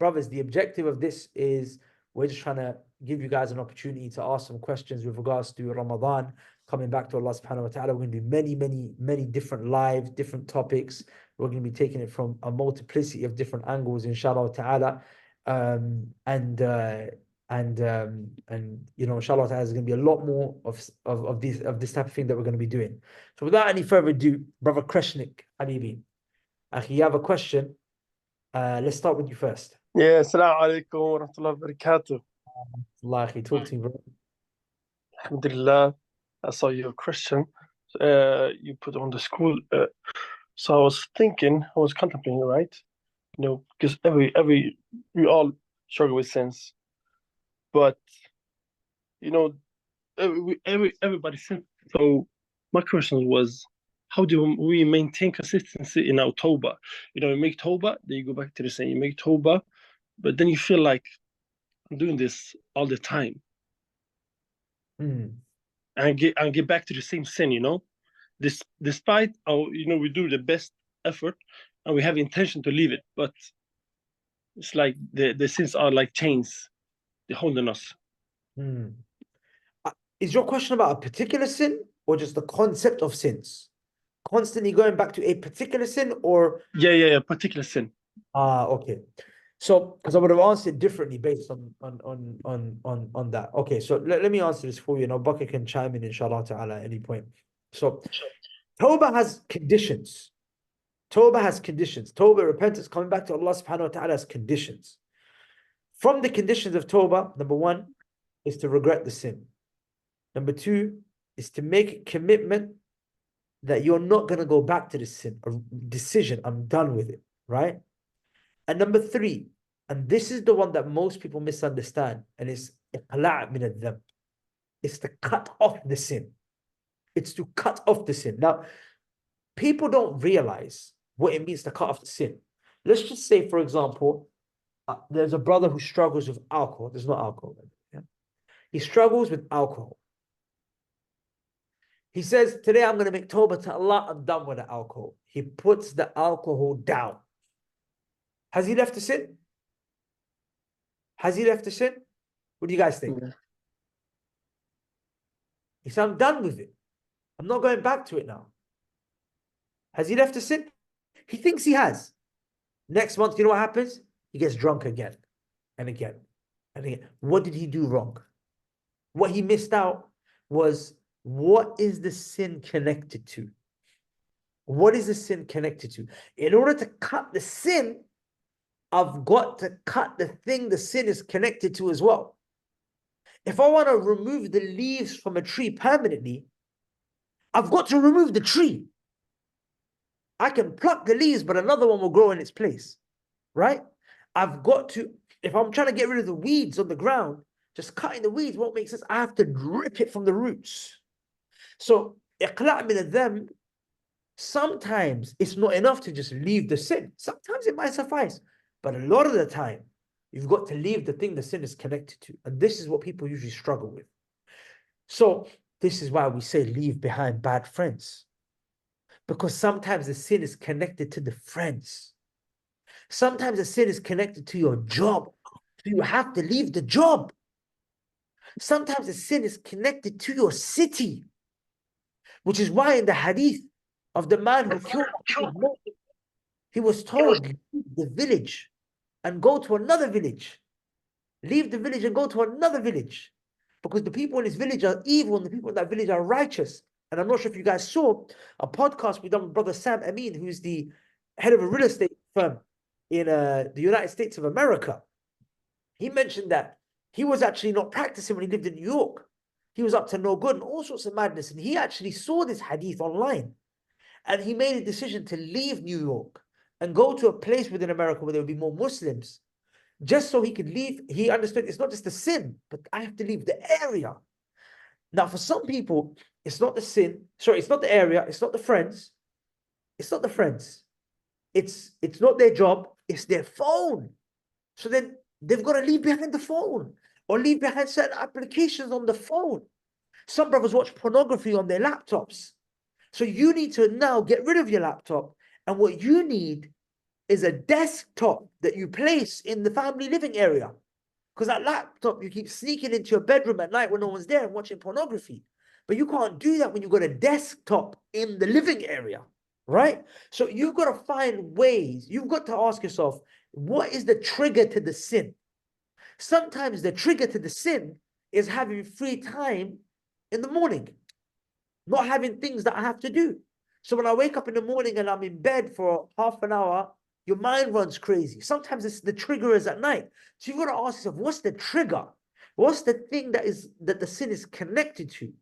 brothers, the objective of this is we're just trying to give you guys an opportunity to ask some questions with regards to Ramadan, coming back to Allah subhanahu wa ta'ala. We're going to do many different live, different topics. We're going to be taking it from a multiplicity of different angles, inshallah ta'ala. And you know, inshallah ta'ala, there's going to be a lot more of this type of thing that we're going to be doing. So without any further ado, brother Kreshnik, Habibi, Akhi, you have a question. Let's start with you first. Yeah, assalamu alaikum wa rahmatullahi wa barakatuh. Allah, akhi, talk to me, bro. Alhamdulillah, I saw your question. You put on the school. So I was thinking, I was contemplating, right? You know, because we all struggle with sins, but you know, everybody sins. So my question was, how do we maintain consistency in our Tawbah? You know, you make Tawbah, then you go back to the sin. You make Tawbah, but then you feel like I'm doing this all the time. And get back to the same sin, you know. Despite our, you know, we do the best effort and we have intention to leave it, but it's like the sins are like chains, they're holding us. Is your question about a particular sin or just the concept of sins? Constantly going back to a particular sin, or yeah, particular sin. Okay. So, because I would have answered differently based on that. Okay, so let me answer this for you. Now, Bakr can chime in, inshallah ta'ala, at any point. So, Tawbah has conditions. Tawbah has conditions. Tawbah, repentance, coming back to Allah subhanahu wa ta'ala has conditions. From the conditions of Tawbah, number one is to regret the sin. Number two is to make a commitment that you're not going to go back to the sin, a decision, I'm done with it, right? And number three, and this is the one that most people misunderstand, and it's iqla' min al-dhanb. It's to cut off the sin. It's to cut off the sin. Now, people don't realize what it means to cut off the sin. Let's just say, for example, there's a brother who struggles with alcohol. There's no alcohol. Yeah? He struggles with alcohol. He says, today I'm going to make Tawbah to Allah. I'm done with the alcohol. He puts the alcohol down. Has he left the sin? Has he left the sin? What do you guys think? He said, I'm done with it. I'm not going back to it now. Has he left the sin? He thinks he has. Next month, you know what happens? He gets drunk again and again and again. What did he do wrong? What he missed out was, what is the sin connected to? What is the sin connected to? In order to cut the sin, I've got to cut the thing the sin is connected to as well. If I want to remove the leaves from a tree permanently, I've got to remove the tree. I can pluck the leaves, but another one will grow in its place, right? I've got to, if I'm trying to get rid of the weeds on the ground, just cutting the weeds won't make sense. I have to rip it from the roots. So, iqla' min al-dhanb, sometimes it's not enough to just leave the sin. Sometimes it might suffice. But a lot of the time, you've got to leave the thing the sin is connected to. And this is what people usually struggle with. So this is why we say leave behind bad friends. Because sometimes the sin is connected to the friends. Sometimes the sin is connected to your job. So you have to leave the job. Sometimes the sin is connected to your city. Which is why in the hadith of the man who killed, he was told, leave the village and go to another village. Leave the village and go to another village. Because the people in this village are evil and the people in that village are righteous. And I'm not sure if you guys saw a podcast we done with Brother Sam Amin, who's the head of a real estate firm in the United States of America. He mentioned that he was actually not practicing when he lived in New York. He was up to no good and all sorts of madness. And he actually saw this hadith online. And he made a decision to leave New York and go to a place within America where there would be more Muslims. Just so he could leave, he understood it's not just the sin, but I have to leave the area. Now, for some people, it's not the sin. Sorry, it's not the area. It's not the friends. It's not the friends. It's not their job. It's their phone. So then they've got to leave behind the phone or leave behind certain applications on the phone. Some brothers watch pornography on their laptops. So you need to now get rid of your laptop. And what you need is a desktop that you place in the family living area. Because that laptop, you keep sneaking into your bedroom at night when no one's there and watching pornography. But you can't do that when you've got a desktop in the living area, right? So you've got to find ways. You've got to ask yourself, what is the trigger to the sin? Sometimes the trigger to the sin is having free time in the morning, not having things that I have to do. So when I wake up in the morning and I'm in bed for half an hour, your mind runs crazy. Sometimes it's the trigger is at night. So you've got to ask yourself, what's the trigger? What's the thing that the sin is connected to?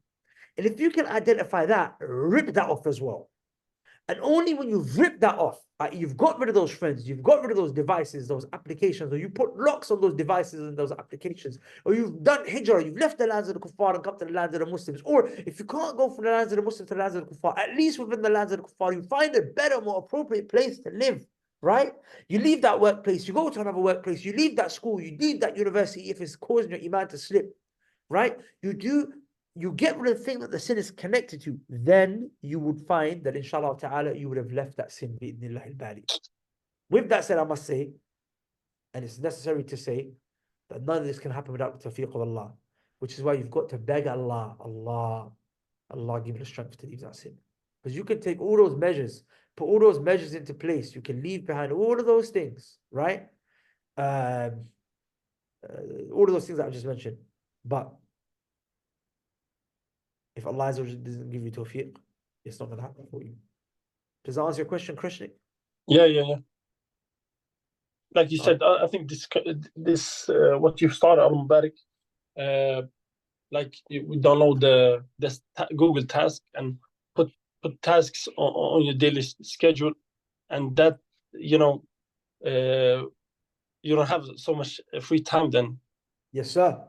And if you can identify that, rip that off as well. And only when you've ripped that off, you've got rid of those friends, you've got rid of those devices, those applications, or you put locks on those devices and those applications, or you've done hijrah, you've left the lands of the kuffar and come to the lands of the Muslims. Or if you can't go from the lands of the Muslims to the lands of the kuffar, at least within the lands of the kuffar, you find a better, more appropriate place to live, right? You leave that workplace, you go to another workplace, you leave that school, you leave that university if it's causing your iman to slip, right? You get rid of the thing that the sin is connected to, then you would find that inshallah ta'ala, you would have left that sin bi'idhnillah al-bari. With that said, I must say, and it's necessary to say, that none of this can happen without the tawfiq of Allah, which is why you've got to beg Allah, Allah give you the strength to leave that sin. Because you can take all those measures, put all those measures into place, you can leave behind all of those things, right? All of those things that I just mentioned. But if Allah doesn't give you tawfiq, it's not going to happen for you. Does that answer your question, Krishnik? Yeah. Like you said, I think this what you started, Al Mubarak, like you download this Google task and put tasks on your daily schedule, and that you don't have so much free time then. Yes, sir.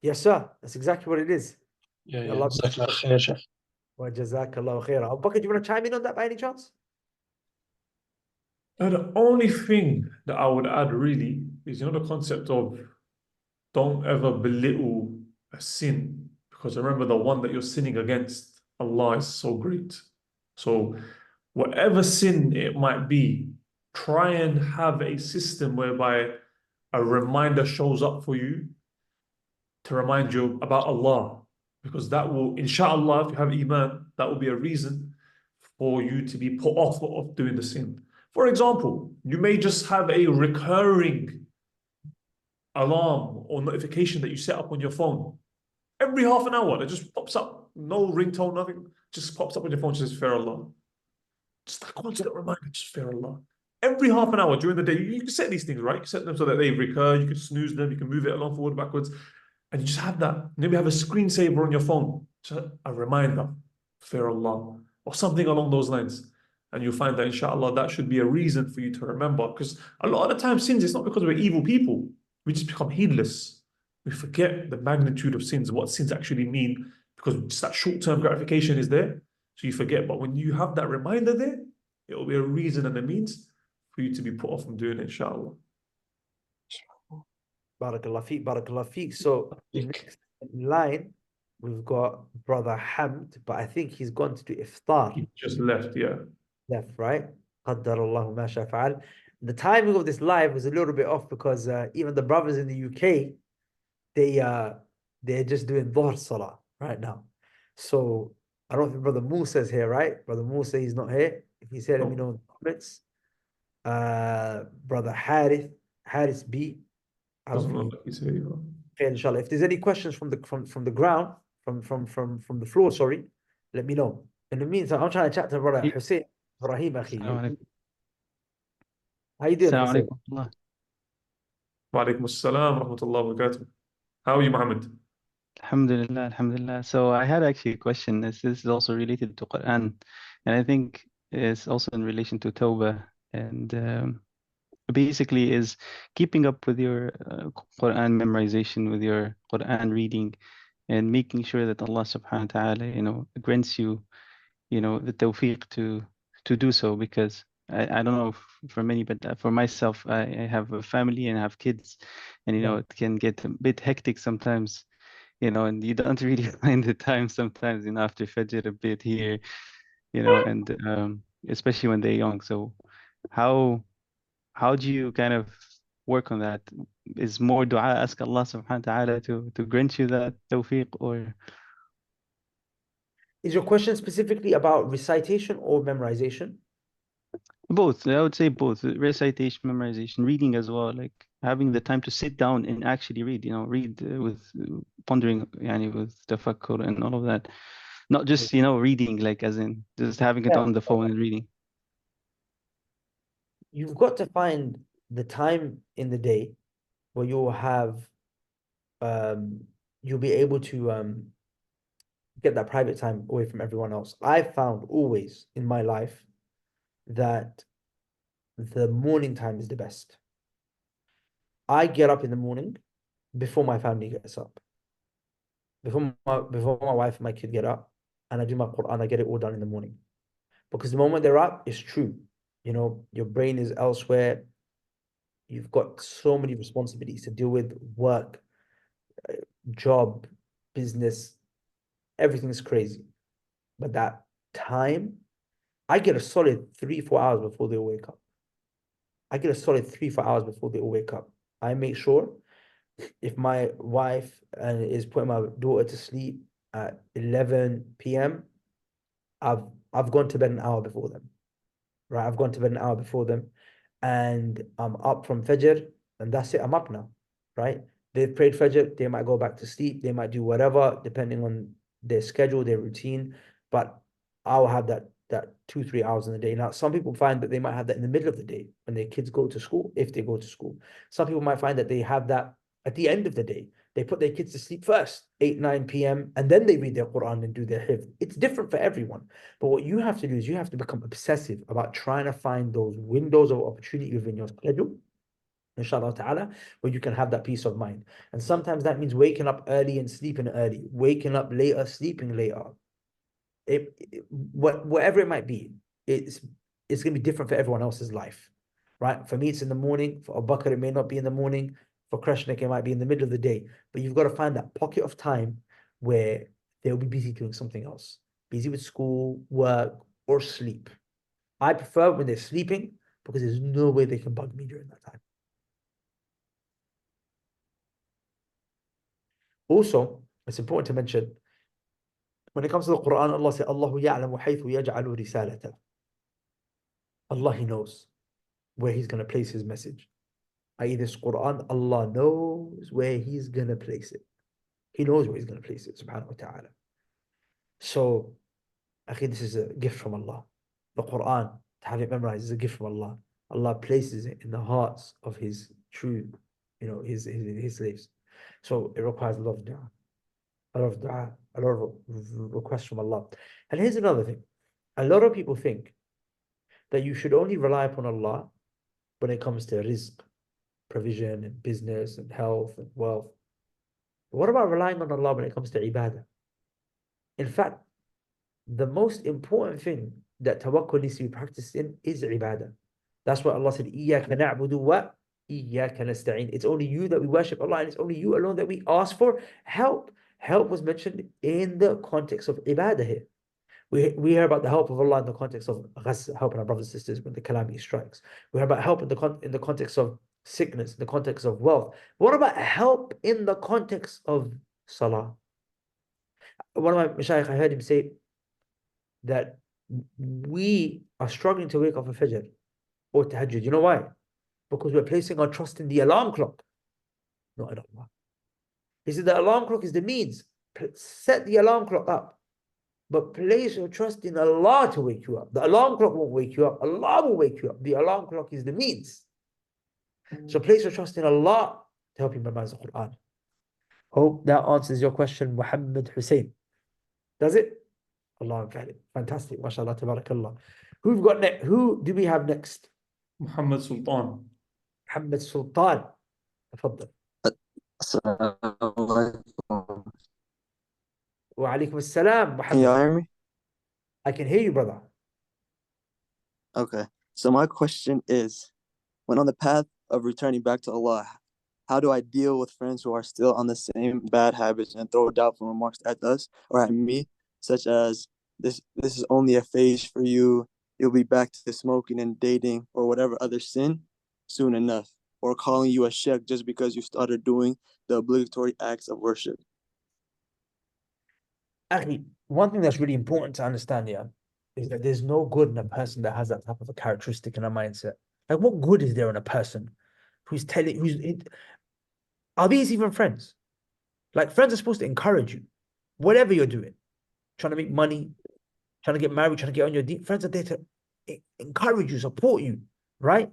Yes, sir. That's exactly what it is. Yeah. Allah. Jazakallah khair, Sheikh. Wa jazakallahu khair. Bakr, do you want to chime in on that by any chance? The only thing that I would add really is, the concept of don't ever belittle a sin, because remember, the one that you're sinning against, Allah, is so great. So whatever sin it might be, try and have a system whereby a reminder shows up for you to remind you about Allah, because that will, inshallah, if you have iman, that will be a reason for you to be put off of doing the sin. For example, you may just have a recurring alarm or notification that you set up on your phone. Every half an hour, it just pops up. No ringtone, nothing. Just pops up on your phone, says, fear Allah. Just that constant reminder, just fear Allah. Every half an hour during the day, you can set these things, right? You can set them so that they recur. You can snooze them. You can move it along, forward, backwards. And you just have that. Maybe have a screensaver on your phone. Just a reminder, fear Allah. Or something along those lines. And you'll find that, inshallah, that should be a reason for you to remember. Because a lot of the time, sins, it's not because we're evil people. We just become heedless. We forget the magnitude of sins, what sins actually mean, because just that short-term gratification is there. So you forget. But when you have that reminder there, it will be a reason and a means for you to be put off from doing it, inshallah. Barakallah feek, barakallah feek. So next in line, we've got Brother Hamd, but I think he's gone to do iftar. He just left, yeah. Left, right? Qaddarallahu ma sha fa'al. The timing of this live was a little bit off because even the brothers in the UK, they're just doing Dhuhr Salah right now. So I don't think Brother Musa is here, right? Brother Musa, he's not here. If he's here, let me know in the comments. Brother Harith B. I don't think He's here, okay, inshallah. If there's any questions from the ground, from the floor, sorry, let me know. In the meantime, I'm trying to chat to Brother Hussein Ibrahim Akhi. How you doing, Hussein? Wa alaikum assalam wa rahmatullahi wa barakatuh. How are you, Muhammad? Alhamdulillah, alhamdulillah. So I had actually a question. This is also related to Quran, and I think it's also in relation to Tawbah, and basically is keeping up with your Quran memorization, with your Quran reading, and making sure that Allah subhanahu wa ta'ala, grants you, the tawfiq to do so, because I don't know for many, but for myself, I have a family and I have kids, and it can get a bit hectic sometimes, and you don't really find the time sometimes, after Fajr a bit here, and especially when they're young. So how do you kind of work on that? Is more dua, ask Allah subhanahu wa ta'ala to grant you that tawfiq, or Is your question specifically about recitation or memorization? both? I would say both. Recitation, memorization, reading as well, like having the time to sit down and actually read, read with pondering, yani with tafakkur and all of that. Not just, reading, like as in just having it Yeah. on the phone and reading. You've got to find the time in the day where you'll have you'll be able to get that private time away from everyone else. I found always in my life that the morning time is the best. I get up in the morning before my family gets up, before my wife and my kid get up, and I do my Quran. I get it all done in the morning, because the moment they're up, it's true. Your brain is elsewhere. You've got so many responsibilities to deal with: work, job, business. Everything's crazy. But that time, I get a solid 3-4 hours before they all wake up. I get a solid 3-4 hours before they all wake up. I make sure if my wife is putting my daughter to sleep at 11 p.m., I've gone to bed an hour before them. Right? I've gone to bed an hour before them, and I'm up from Fajr, and that's it. I'm up now. Right? They've prayed Fajr, they might go back to sleep, they might do whatever, depending on their schedule, their routine. But I'll have that 2-3 hours in the day. Now, some people find that they might have that in the middle of the day when their kids go to school, if they go to school. Some people might find that they have that at the end of the day. They put their kids to sleep first, 8-9 p.m., and then they read their Quran and do their hifz. It's different for everyone. But what you have to do is you have to become obsessive about trying to find those windows of opportunity within your schedule, inshallah ta'ala, where you can have that peace of mind. And sometimes that means waking up early and sleeping early, waking up later, sleeping later. Whatever it might be, it's going to be different for everyone else's life, right? For me, it's in the morning. For Abu Bakr, it may not be in the morning. For Krishnik, it might be in the middle of the day. But you've got to find that pocket of time where they'll be busy doing something else, busy with school, work, or sleep. I prefer when they're sleeping, because there's no way they can bug me during that time. Also, it's important to mention, when it comes to the Quran, Allah says, Allahu ya'lamu haythu yaj'alu risalata. Allah, He knows where He's going to place His message. I.e., this Quran, Allah knows where He's going to place it. He knows where He's going to place it, subhanahu wa ta'ala. So, akhi, this is a gift from Allah. The Quran, to have it memorized, is a gift from Allah. Allah places it in the hearts of His true, His slaves. So it requires a lot of dua, a lot of dua, a lot of requests from Allah. And here's another thing. A lot of people think that you should only rely upon Allah when it comes to rizq, provision, and business, and health, and wealth. But what about relying on Allah when it comes to ibadah? In fact, the most important thing that tawakkul needs to be practiced in is ibadah. That's why Allah said, إِيَّاكَ نَعْبُدُ وَإِيَّاكَ نَسْتَعِينُ. It's only you that we worship Allah, and it's only you alone that we ask for help. Help was mentioned in the context of ibadah here. We hear about the help of Allah in the context of helping our brothers and sisters when the calamity strikes. We hear about help in the context of sickness, in the context of wealth. What about help in the context of salah? One of my mashayikh, I heard him say that we are struggling to wake up for Fajr or Tahajjud. You know why? Because we're placing our trust in the alarm clock, not in Allah. He said the alarm clock is the means. Set the alarm clock up, but place your trust in Allah to wake you up. The alarm clock won't wake you up. Allah will wake you up. The alarm clock is the means. So place your trust in Allah to help you memorize the Quran. Hope that answers your question, Muhammad Hussein. Does it? Allah, fantastic. MashaAllah, tabarakallah. Who do we have next? Muhammad Sultan. Muhammad Sultan. تفضل. Assalamualaikum. Wa alaikum assalam, Can y'all Muhammad. hear me? I can hear you, brother. Okay. So my question is, when on the path of returning back to Allah, how do I deal with friends who are still on the same bad habits and throw doubtful remarks at us or at me, such as this is only a phase for you, you'll be back to smoking and dating or whatever other sin soon enough, or calling you a sheikh just because you started doing the obligatory acts of worship. Actually, one thing that's really important to understand here is that there's no good in a person that has that type of a characteristic and a mindset. Like, what good is there in a person who's are these even friends? Like, friends are supposed to encourage you, whatever you're doing, trying to make money, trying to get married, trying to get on your deep. Friends are there to encourage you, support you, right?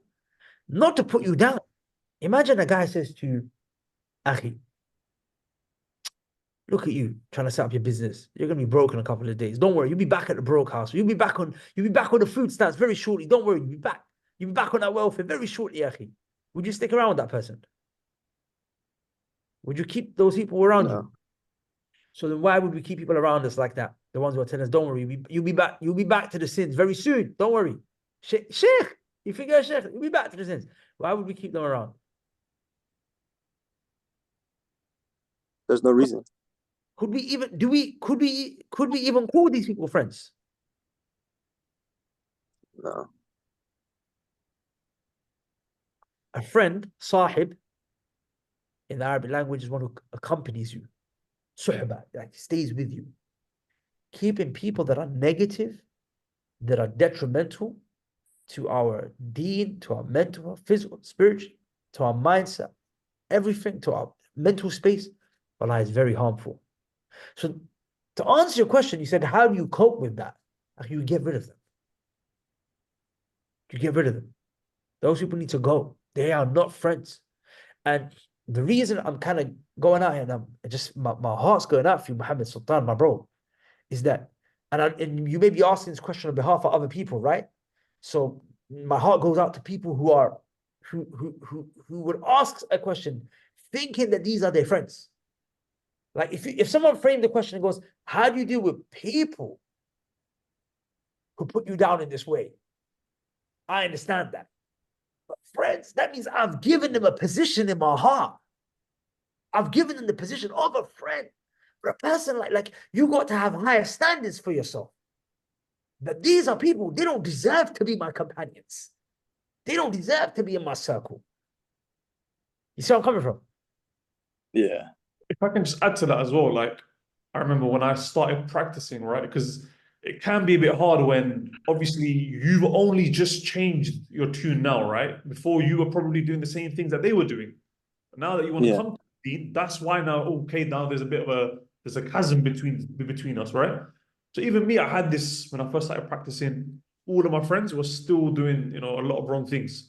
Not to put you down. Imagine a guy says to you, Akhi, look at you trying to set up your business. You're gonna be broke in a couple of days. Don't worry, you'll be back at the broke house. You'll be back on the food stamps very shortly. Don't worry, you'll be back. You'll be back on that welfare very shortly, Akhi. Would you stick around with that person? Would you keep those people around you? So then why would we keep people around us like that? The ones who are telling us, don't worry, you'll be back to the sins very soon. Don't worry. Sheikh, you figure out Sheikh, you'll be back to the sins. Why would we keep them around? There's no reason. Could we even call these people friends? No. A friend, sahib, in the Arabic language, is one who accompanies you. Suhba, like stays with you. Keeping people that are negative, that are detrimental to our deen, to our mental, physical, spiritual, to our mindset, everything, to our mental space, Allah, is very harmful. So to answer your question, you said, how do you cope with that? You get rid of them. You get rid of them. Those people need to go. They are not friends. And the reason I'm kind of going out here, and I'm just my heart's going out for you, Muhammad Sultan, my bro, is that, and you may be asking this question on behalf of other people, right? So my heart goes out to people who would ask a question thinking that these are their friends. Like if someone framed the question and goes, how do you deal with people who put you down in this way? I understand that. But friends, that means I've given them a position in my heart. I've given them the position of a friend. For a person like you got to have higher standards for yourself. That these are people, they don't deserve to be my companions. They don't deserve to be in my circle. You see where I'm coming from? Yeah. If I can just add to that as well, like I remember when I started practicing, right? Because it can be a bit hard when obviously you've only just changed your tune now, right? Before you were probably doing the same things that they were doing. But now that you want to come to the deen, that's why now, okay, now there's a chasm between us, right? So even me, I had this when I first started practicing. All of my friends were still doing, a lot of wrong things.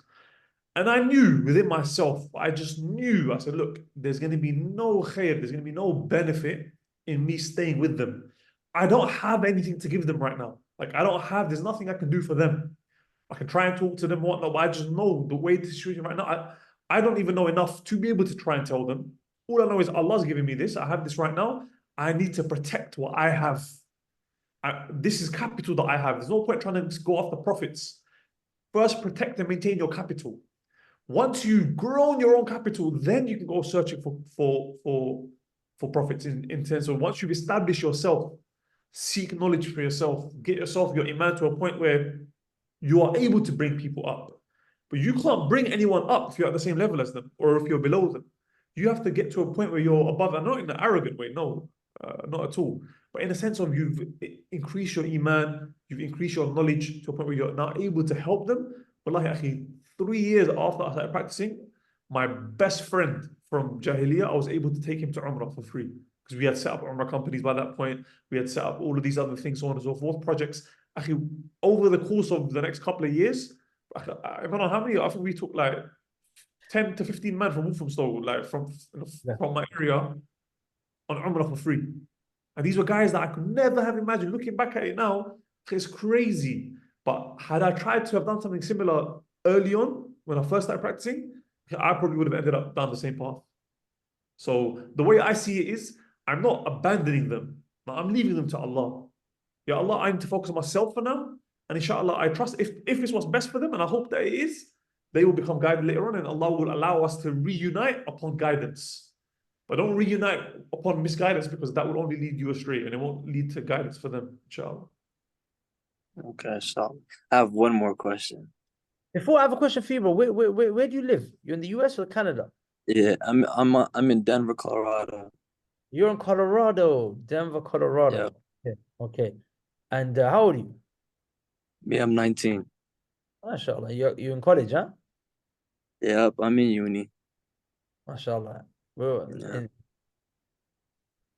And I knew within myself, I just knew, I said, look, there's going to be no khair, there's going to be no benefit in me staying with them. I don't have anything to give them right now. Like, there's nothing I can do for them. I can try and talk to them, whatnot, but I just know the way the situation right now, I don't even know enough to be able to try and tell them. All I know is Allah's giving me this. I have this right now. I need to protect what I have. This is capital that I have. There's no point trying to go after profits. First, protect and maintain your capital. Once you've grown your own capital, then you can go searching for profits in terms of once you've established yourself, seek knowledge for yourself, get yourself, your iman to a point where you are able to bring people up. But you can't bring anyone up if you're at the same level as them or if you're below them. You have to get to a point where you're above, and not in an arrogant way, no, not at all. But in a sense of you've increased your iman, you've increased your knowledge to a point where you're now able to help them. Wallahi, akhi, 3 years after I started practicing, my best friend from Jahiliyyah, I was able to take him to Umrah for free because we had set up Umrah companies by that point. We had set up all of these other things, so on and so forth, projects. Actually, over the course of the next couple of years, I don't know how many, I think we took like 10 to 15 men from Wolfhamstow, like from my area on Umrah for free. And these were guys that I could never have imagined. Looking back at it now, it's crazy. But had I tried to have done something similar early on, when I first started practicing, I probably would have ended up down the same path. So the way I see it is, I'm not abandoning them, but I'm leaving them to Allah. Ya Allah, I need to focus on myself for now. And inshallah, I trust if it's what's best for them, and I hope that it is, they will become guided later on, and Allah will allow us to reunite upon guidance. But don't reunite upon misguidance, because that will only lead you astray, and it won't lead to guidance for them, inshallah. Okay, so I have one more question. Before I have a question for you, bro. Where do you live? You're in the US or Canada? Yeah, I'm in Denver, Colorado. You're in Colorado, Denver, Colorado. Yeah. Okay. And how old are you? Me, I'm 19. MashaAllah. You're in college, huh? Yep, I'm in uni. MashaAllah. Well, Yeah.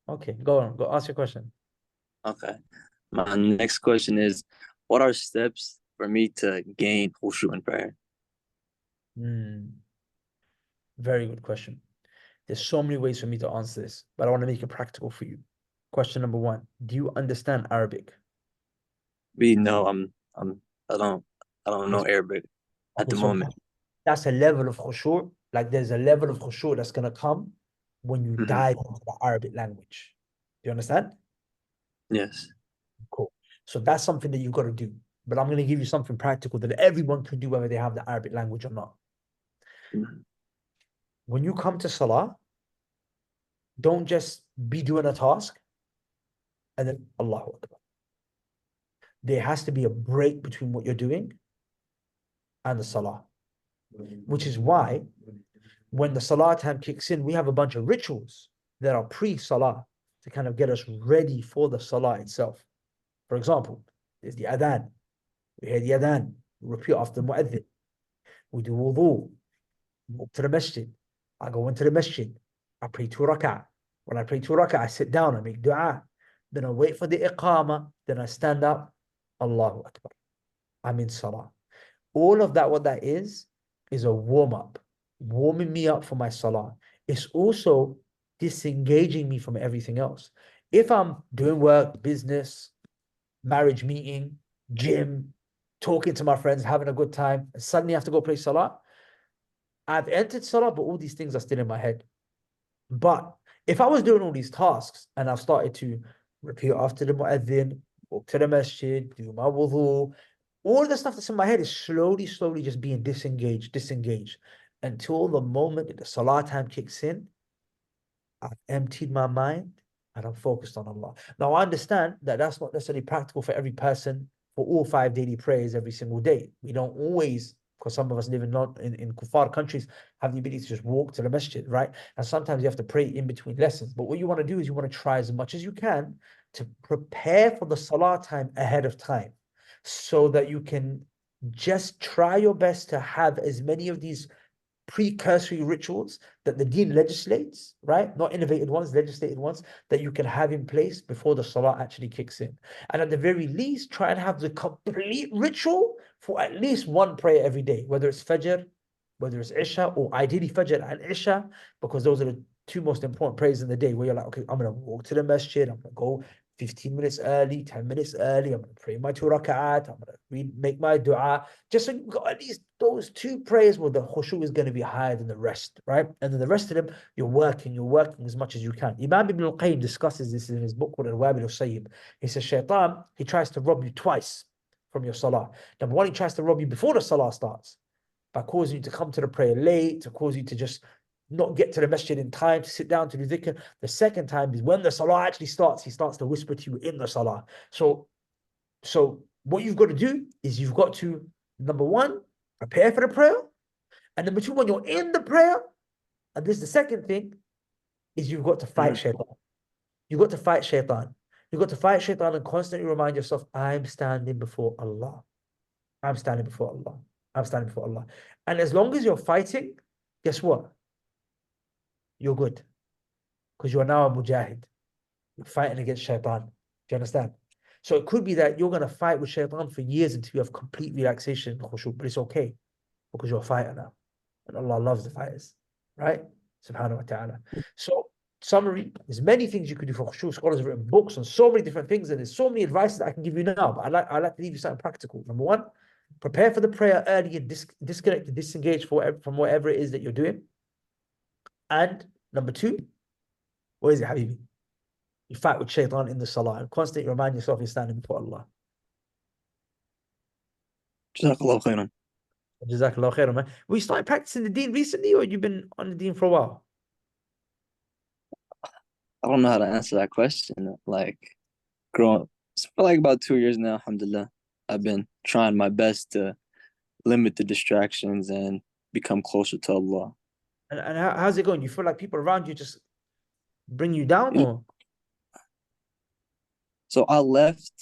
okay, go on. Go ask your question. Okay. My next question is, what are steps for me to gain khushu in prayer? Very good question. There's so many ways for me to answer this, but I want to make it practical for you. Question number one: do you understand Arabic? No, I don't know Arabic at Okay, the so moment. that's a level of khushu'. Like there's a level of khushu' that's gonna come when you dive into the Arabic language. Do you understand? Yes. Cool. So that's something that you've got to do. But I'm going to give you something practical that everyone can do, whether they have the Arabic language or not. When you come to Salah, don't just be doing a task and then Allahu Akbar. There has to be a break between what you're doing and the Salah. Which is why when the Salah time kicks in, we have a bunch of rituals that are pre-Salah to kind of get us ready for the Salah itself. For example, there's the Adhan. We hear the Adhan. We repeat after the Mu'adhin. We do wudu. Walk to the masjid. I go into the masjid. I pray 2 rak'ah. When I pray 2 rak'ah, I sit down. I make dua. Then I wait for the iqamah. Then I stand up. Allahu Akbar. I'm in salah. All of that, what that is a warm-up. Warming me up for my salah. It's also disengaging me from everything else. If I'm doing work, business, marriage meeting, gym, talking to my friends, having a good time, and suddenly I have to go play salah, I've entered salah, but all these things are still in my head. But if I was doing all these tasks and I've started to repeat after the mu'adhin, walk to the masjid, do my wudu, all the stuff that's in my head is slowly just being disengaged until the moment that the salah time kicks in, I've emptied my mind and I'm focused on Allah. Now, I understand that that's not necessarily practical for every person for all 5 daily prayers every single day. We don't always, because some of us live in kuffar countries, have the ability to just walk to the masjid, right? And sometimes you have to pray in between lessons. But what you want to do is you want to try as much as you can to prepare for the salah time ahead of time so that you can just try your best to have as many of these precursory rituals that the deen legislates, right? Not innovated ones, legislated ones that you can have in place before the salah actually kicks in. And at the very least, try and have the complete ritual for at least one prayer every day, whether it's Fajr, whether it's Isha, or ideally Fajr and Isha, because those are the 2 most important prayers in the day where you're like, okay, I'm going to walk to the masjid, I'm going to go 15 minutes early, 10 minutes early. I'm going to pray my 2 rak'at. I'm going to make my dua. Just so you've got at least those 2 prayers where the khushu is going to be higher than the rest, right? And then the rest of them, you're working as much as you can. Imam Ibn al-Qayyim discusses this in his book called Al-Wabil al-Sayyib. He says, Shaitan, he tries to rob you twice from your salah. Number one, he tries to rob you before the salah starts by causing you to come to the prayer late, to cause you to just not get to the masjid in time to sit down to do dhikr. The second time is when the salah actually starts, he starts to whisper to you in the salah. So what you've got to do is you've got to, number one, prepare for the prayer. And number two, when you're in the prayer, and this is the second thing, is you've got to fight shaitan. You've got to fight shaitan. You've got to fight shaitan and constantly remind yourself, I'm standing before Allah. I'm standing before Allah. I'm standing before Allah. And as long as you're fighting, guess what? You're good. Because you are now a mujahid. You're fighting against shaitan. Do you understand? So it could be that you're going to fight with shaitan for years until you have complete relaxation, khushu, but it's okay because you're a fighter now. And Allah loves the fighters, right? Subhanahu wa ta'ala. So, summary, there's many things you could do for khushu. Scholars have written books on so many different things, and there's so many advices that I can give you now, but I like to leave you something practical. Number one, prepare for the prayer early and disconnect and disengage from whatever it is that you're doing. And number two, what is it, Habibi? You fight with shaitan in the salah and constantly remind yourself you're standing before Allah. Jazakallah khairan. Jazakallah khairan, man. Were you started practicing the deen recently or you've been on the deen for a while? I don't know how to answer that question. Like, growing for like about 2 years now, alhamdulillah. I've been trying my best to limit the distractions and become closer to Allah. And how's it going? You feel like people around you just bring you down, Yeah. or? So I left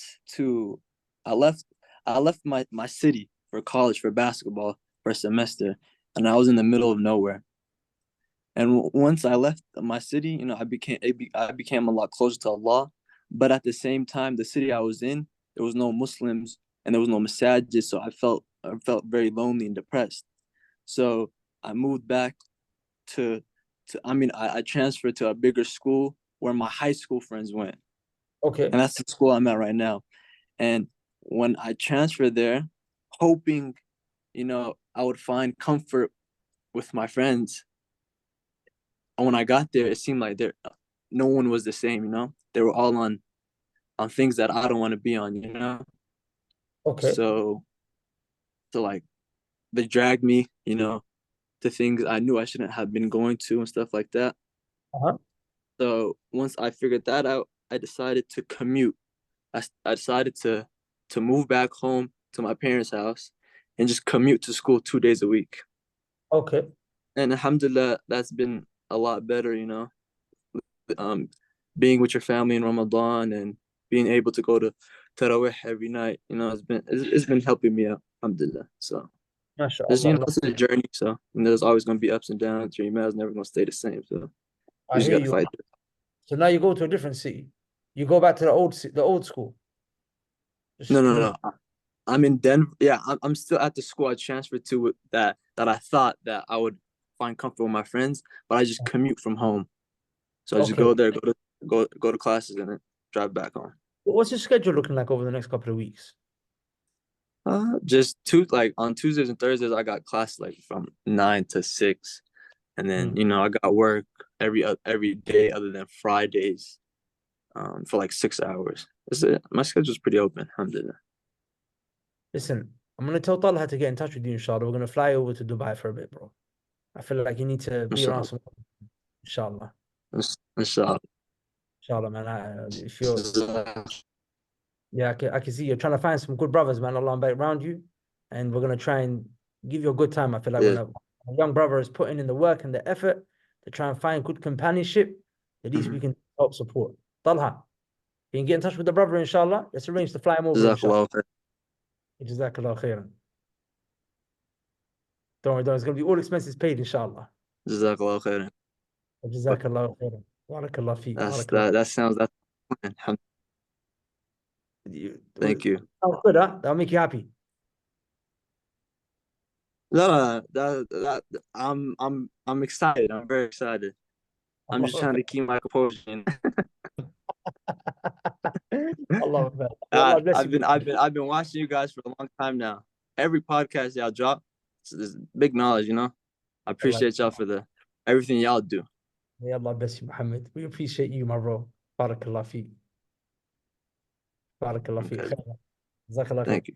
my city for college for basketball for a semester, and I was in the middle of nowhere. And once I left my city, you know, I became a lot closer to Allah. But at the same time, the city I was in, there was no Muslims and there was no masajid, so I felt very lonely and depressed. So I moved back I transferred to a bigger school where my high school friends went. Okay. And that's the school I'm at right now. And when I transferred there, hoping, you know, I would find comfort with my friends. And when I got there, it seemed like no one was the same, you know? They were all on things that I don't want to be on, you know? Okay. So like they dragged me, you know, to things I knew I shouldn't have been going to and stuff like that. Uh-huh. So once I figured that out, I decided to commute. I decided to move back home to my parents' house and just commute to school 2 days a week. Okay. And alhamdulillah, that's been a lot better, you know. Being with your family in Ramadan and being able to go to Tarawih every night, you know, it's been helping me out, alhamdulillah. So MashaAllah. you know, it's a journey, so and there's always gonna be ups and downs. Your iman is never gonna stay the same. So I you just hear gotta you. fight it. So now you go to a different city. You go back to the old school. Just No, commute. I'm in Denver. Yeah, I'm still at the school I transferred to that I thought that I would find comfort with my friends, but I just commute from home. So I just Okay. go there, go to classes, and then drive back home. What's your schedule looking like over the next couple of weeks? Just on Tuesdays and Thursdays, I got class like from 9 to 6, and then you know I got work every day other than Fridays, for like 6 hours. My schedule's pretty open, alhamdulillah. Listen, I'm gonna tell Talha to get in touch with you, inshallah. We're gonna fly over to Dubai for a bit, bro. I feel like you need to be around some, inshallah. Inshallah. Inshallah, man. If you're, yeah, I can see you're trying to find some good brothers, man. Allah back around you, and we're gonna try and give you a good time. I feel like when a young brother is putting in the work and the effort to try and find good companionship, at least we can help support. Talha, you can get in touch with the brother, inshallah. Let's arrange to fly him over, inshallah. Jazakallah khairan. Don't worry, it's gonna be all expenses paid, inshallah. Jazakallah khairan. Jazakallah khairan. Barakallah feek. That sounds Thank you. Oh, good, huh? That'll make you happy. No, I'm excited. I'm very excited. I'm just trying to keep my composure. Allah bless I've been watching you guys for a long time now. Every podcast y'all drop, it's big knowledge, you know. I appreciate y'all for everything y'all do. May Allah bless you, Muhammad. We appreciate you, my bro. Barakallah feek. Barakallah feek. Jazakallah Thank you.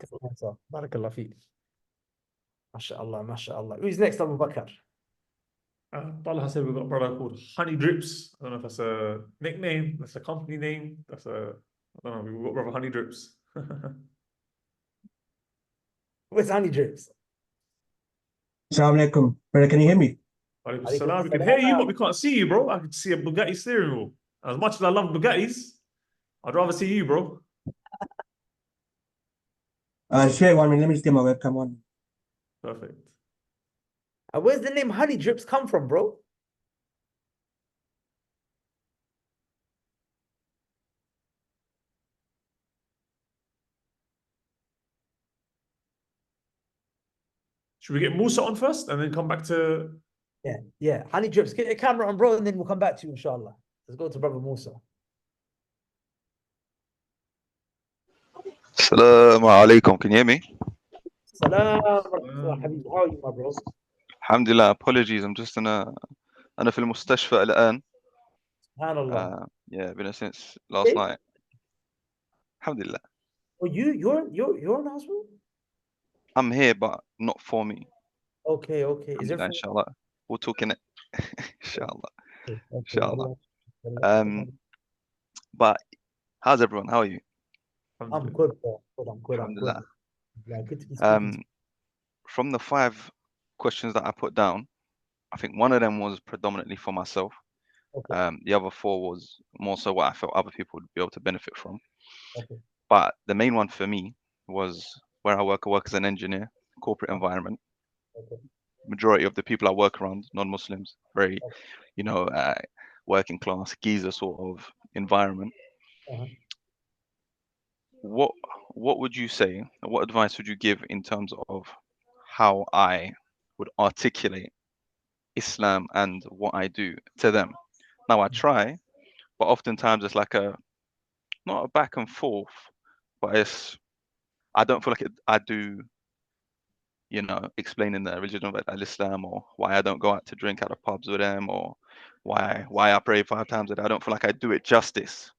Barakallah feek. MashaAllah, MashaAllah. Who's next, Abu Bakr? Talha said we've got a brother called Honey Drips. I don't know if that's a nickname, that's a company name, I don't know, we've got brother Honey Drips. Where's Honey Drips? Assalamu alaikum. Brother, can you hear me? Alaikum salam. We can hear you, but we can't see you, bro. I can see a Bugatti steering wheel. As much as I love Bugattis, I'd rather see you, bro. Just wait 1 minute. Let me just get my webcam on. Perfect. Where's the name Honey Drips come from, bro? Should we get Musa on first and then come back to... Yeah. Honey Drips, get your camera on, bro, and then we'll come back to you, inshallah. Let's go to Brother Musa. Assalamu alaikum. Can you hear me? Salam. Habib. How are you, my bro? Alhamdulillah. Apologies. I'm just أنا في المستشفى الآن. Subhanallah. Yeah, been since last night. Alhamdulillah. Oh, you're in the hospital? I'm here, but not for me. Okay. Is it inshallah. We'll talk in it. Inshallah. Okay. Inshallah. But how's everyone? How are you? I'm good, bro. I'm good. Alhamdulillah. Yeah, good to be speaking to you. From the 5 questions that I put down, I think one of them was predominantly for myself. Okay, The other 4 was more so what I felt other people would be able to benefit from. okay, But the main one for me was where I work as an engineer, corporate environment. okay, Majority of the people I work around, non-Muslims, very, okay. you know, working class, geezer sort of environment. Uh-huh. What would you say? What advice would you give in terms of how I would articulate Islam and what I do to them? Now I try, but oftentimes it's like not a back and forth, but I don't feel like I do, you know, explaining the religion of Islam, or why I don't go out to drink at the pubs with them, or why I pray 5 times a day. I don't feel like I do it justice.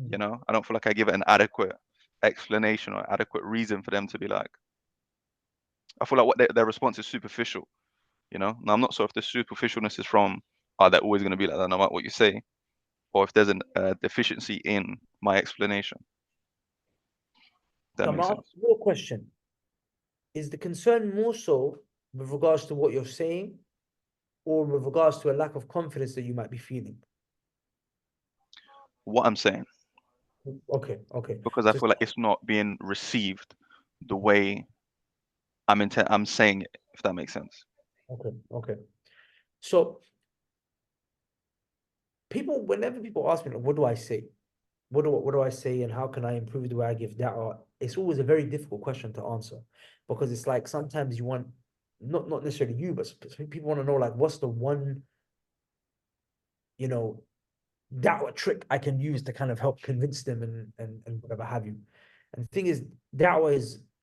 You know, I don't feel like I give it an adequate explanation or adequate reason for them to be like. I feel like what their response is superficial. You know, now I'm not sure if the superficialness is from, oh, they're always going to be like that no matter what you say, or if there's a deficiency in my explanation. So That I'm makes asking sense. you a question. Is the concern more so with regards to what you're saying, or with regards to a lack of confidence that you might be feeling? What I'm saying, Okay, okay. because I So feel like it's not being received the way I'm saying it, if that makes sense. okay, okay. So whenever people ask me, like, what do I say? What do I say, and how can I improve the way I give da'wah? It's always a very difficult question to answer, because it's like sometimes you want, not necessarily you, but people want to know, like, what's the one, you know, da'wah trick I can use to kind of help convince them and whatever have you. And the thing is, da'wah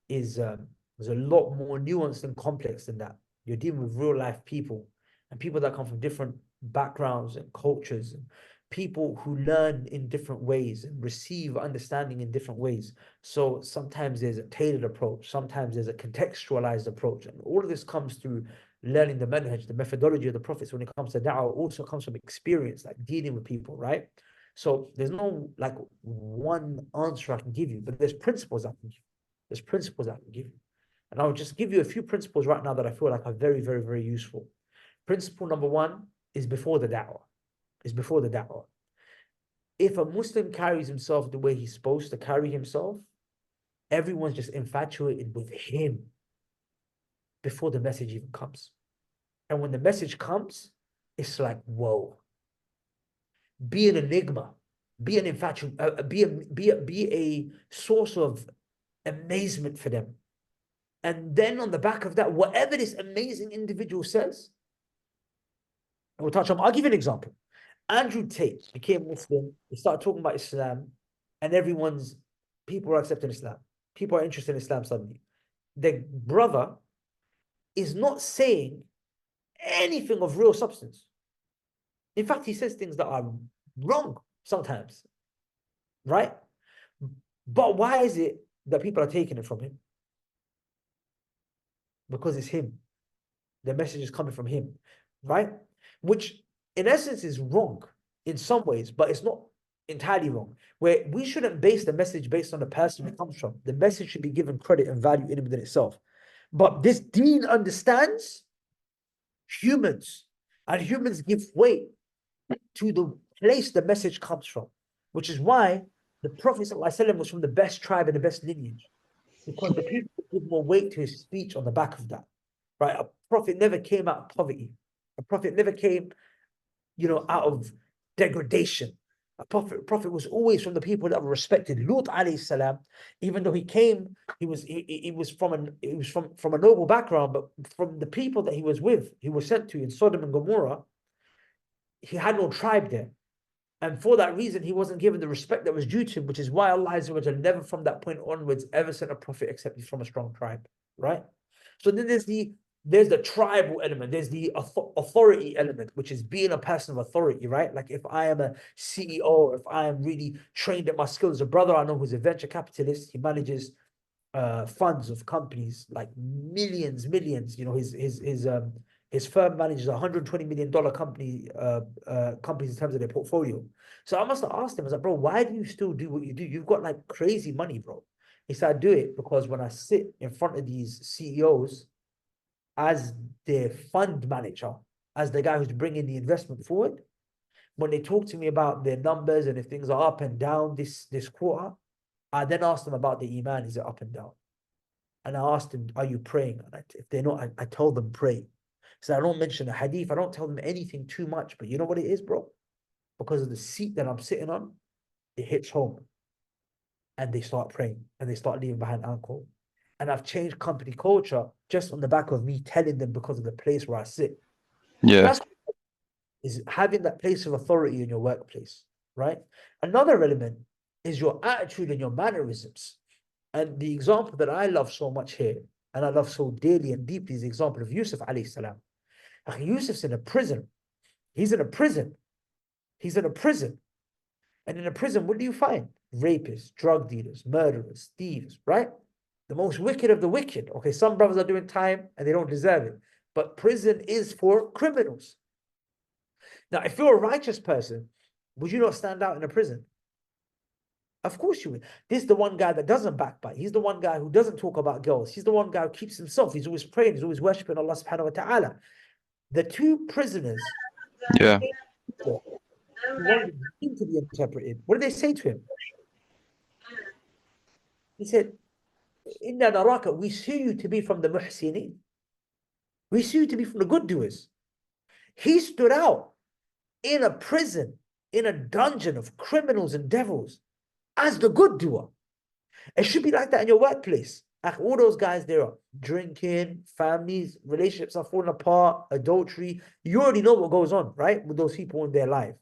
is a lot more nuanced and complex than that. You're dealing with real life people, and people that come from different backgrounds and cultures, and people who learn in different ways and receive understanding in different ways. So sometimes there's a tailored approach, sometimes there's a contextualized approach, and all of this comes through learning the manhaj, the methodology of the prophets when it comes to da'wah. Also comes from experience, like dealing with people, right? So there's no like one answer I can give you, but there's principles I can give you. There's principles I can give you. And I'll just give you a few principles right now that I feel like are very, very, very useful. Principle number 1 is before the da'wah. Is before the da'wah. If a Muslim carries himself the way he's supposed to carry himself, everyone's just infatuated with him before the message even comes. And when the message comes, it's like, whoa. Be an enigma, be an be a source of amazement for them. And then on the back of that, whatever this amazing individual says, we'll touch on. I'll give you an example. Andrew Tate became Muslim. He started talking about Islam, and people are accepting Islam. People are interested in Islam suddenly. The brother is not saying anything of real substance. In fact, he says things that are wrong sometimes, right? But why is it that people are taking it from him? Because it's him. The message is coming from him, right? Which in essence is wrong in some ways, but it's not entirely wrong. Where we shouldn't base the message based on the person it comes from. The message should be given credit and value in within itself. But this deen understands humans, and humans give weight to the place the message comes from, which is why the Prophet ﷺ was from the best tribe and the best lineage, because the people give more weight to his speech on the back of that, right? A prophet never came out of poverty. A prophet never came, out of degradation. A prophet was always from the people that were respected. Lut alayhi salam, even though he was from a noble background, but from the people that he was sent to in Sodom and Gomorrah, he had no tribe there. And for that reason, he wasn't given the respect that was due to him, which is why Allah never from that point onwards ever sent a prophet except he's from a strong tribe, right? So then there's the tribal element, there's the authority element, which is being a person of authority, right? Like if I am a CEO, if I am really trained at my skills, a brother I know who's a venture capitalist, he manages funds of companies like millions. His firm manages $120 million companies in terms of their portfolio. So I must have asked him, I was like, bro, why do you still do what you do? You've got like crazy money, bro. He said, I do it because when I sit in front of these CEOs as their fund manager, as the guy who's bringing the investment forward, when they talk to me about their numbers and if things are up and down this quarter, I then ask them about the Iman, is it up and down? And I asked them, are you praying? And if they're not, I told them pray. So I don't mention the hadith, I don't tell them anything too much, but you know what it is, bro? Because of the seat that I'm sitting on, it hits home. And they start praying and they start leaving behind alcohol. And I've changed company culture just on the back of me telling them because of the place where I sit. Yeah. That's is having that place of authority in your workplace, right? Another element is your attitude and your mannerisms. And the example that I love so much here, and I love so dearly and deeply, is the example of Yusuf alayhi salam. Yusuf's in a prison. He's in a prison. He's in a prison. And in a prison, what do you find? Rapists, drug dealers, murderers, thieves, right? The most wicked of the wicked. Okay, some brothers are doing time and they don't deserve it. But prison is for criminals. Now, if you're a righteous person, would you not stand out in a prison? Of course you would. This is the one guy that doesn't backbite. He's the one guy who doesn't talk about girls. He's the one guy who keeps himself. He's always praying. He's always worshiping Allah subhanahu wa ta'ala. The two prisoners, Yeah. who wanted the deen to be interpreted, what did they say to him? He said, Inna naraka, we see you to be from the muhsinin. We see you to be from the good doers. He stood out in a prison, in a dungeon of criminals and devils, as the good doer. It should be like that in your workplace. Like all those guys there are drinking, families, relationships are falling apart, adultery. You already know what goes on, right? With those people in their life.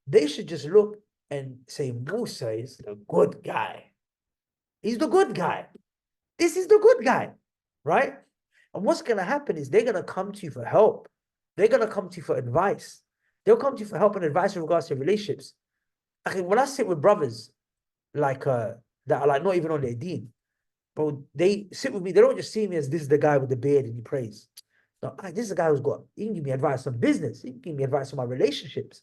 They should just look and say, Musa is the good guy. He's the good guy. This is the good guy, right? And what's going to happen is they're going to come to you for help. They're going to come to you for advice. They'll come to you for help and advice in regards to relationships. I mean, when I sit with brothers like that are like not even on their deen, but they sit with me, they don't just see me as this is the guy with the beard and he prays. No, this is the guy who's got, he can give me advice on business. He can give me advice on my relationships.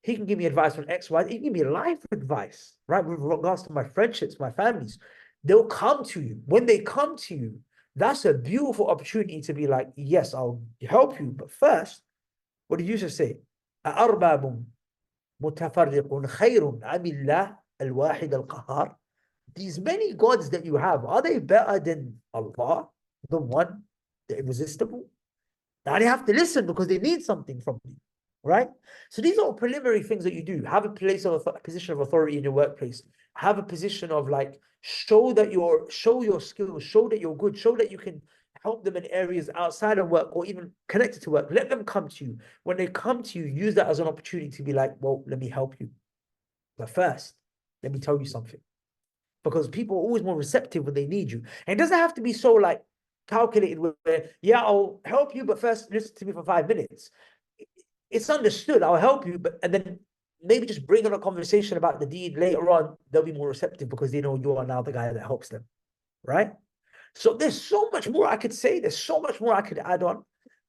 He can give me advice on X, Y. He can give me life advice, right? With regards to my friendships, my families. They'll come to you. When they come to you, that's a beautiful opportunity to be like, yes, I'll help you. But first, what did Yusuf say? أَأَرْبَابٌ مُتَفَرِّقٌ خَيْرٌ أَمِ اللَّهِ الْوَاحِدَ الْقَهَارِ. These many gods that you have, are they better than Allah, the one, the irresistible? Now they have to listen because they need something from you, right? So these are preliminary things that you do. Have a position of authority in your workplace. Have a position of like, show your skills, show that you're good, show that you can help them in areas outside of work or even connected to work. Let them come to you. When they come to you, use that as an opportunity to be like, well, let me help you. But first, let me tell you something. Because people are always more receptive when they need you. And it doesn't have to be so like calculated where, yeah, I'll help you, but first listen to me for 5 minutes. It's understood, I'll help you, and then maybe just bring on a conversation about the deed later on. They'll be more receptive because they know you are now the guy that helps them, right? So there's so much more I could say. There's so much more I could add on.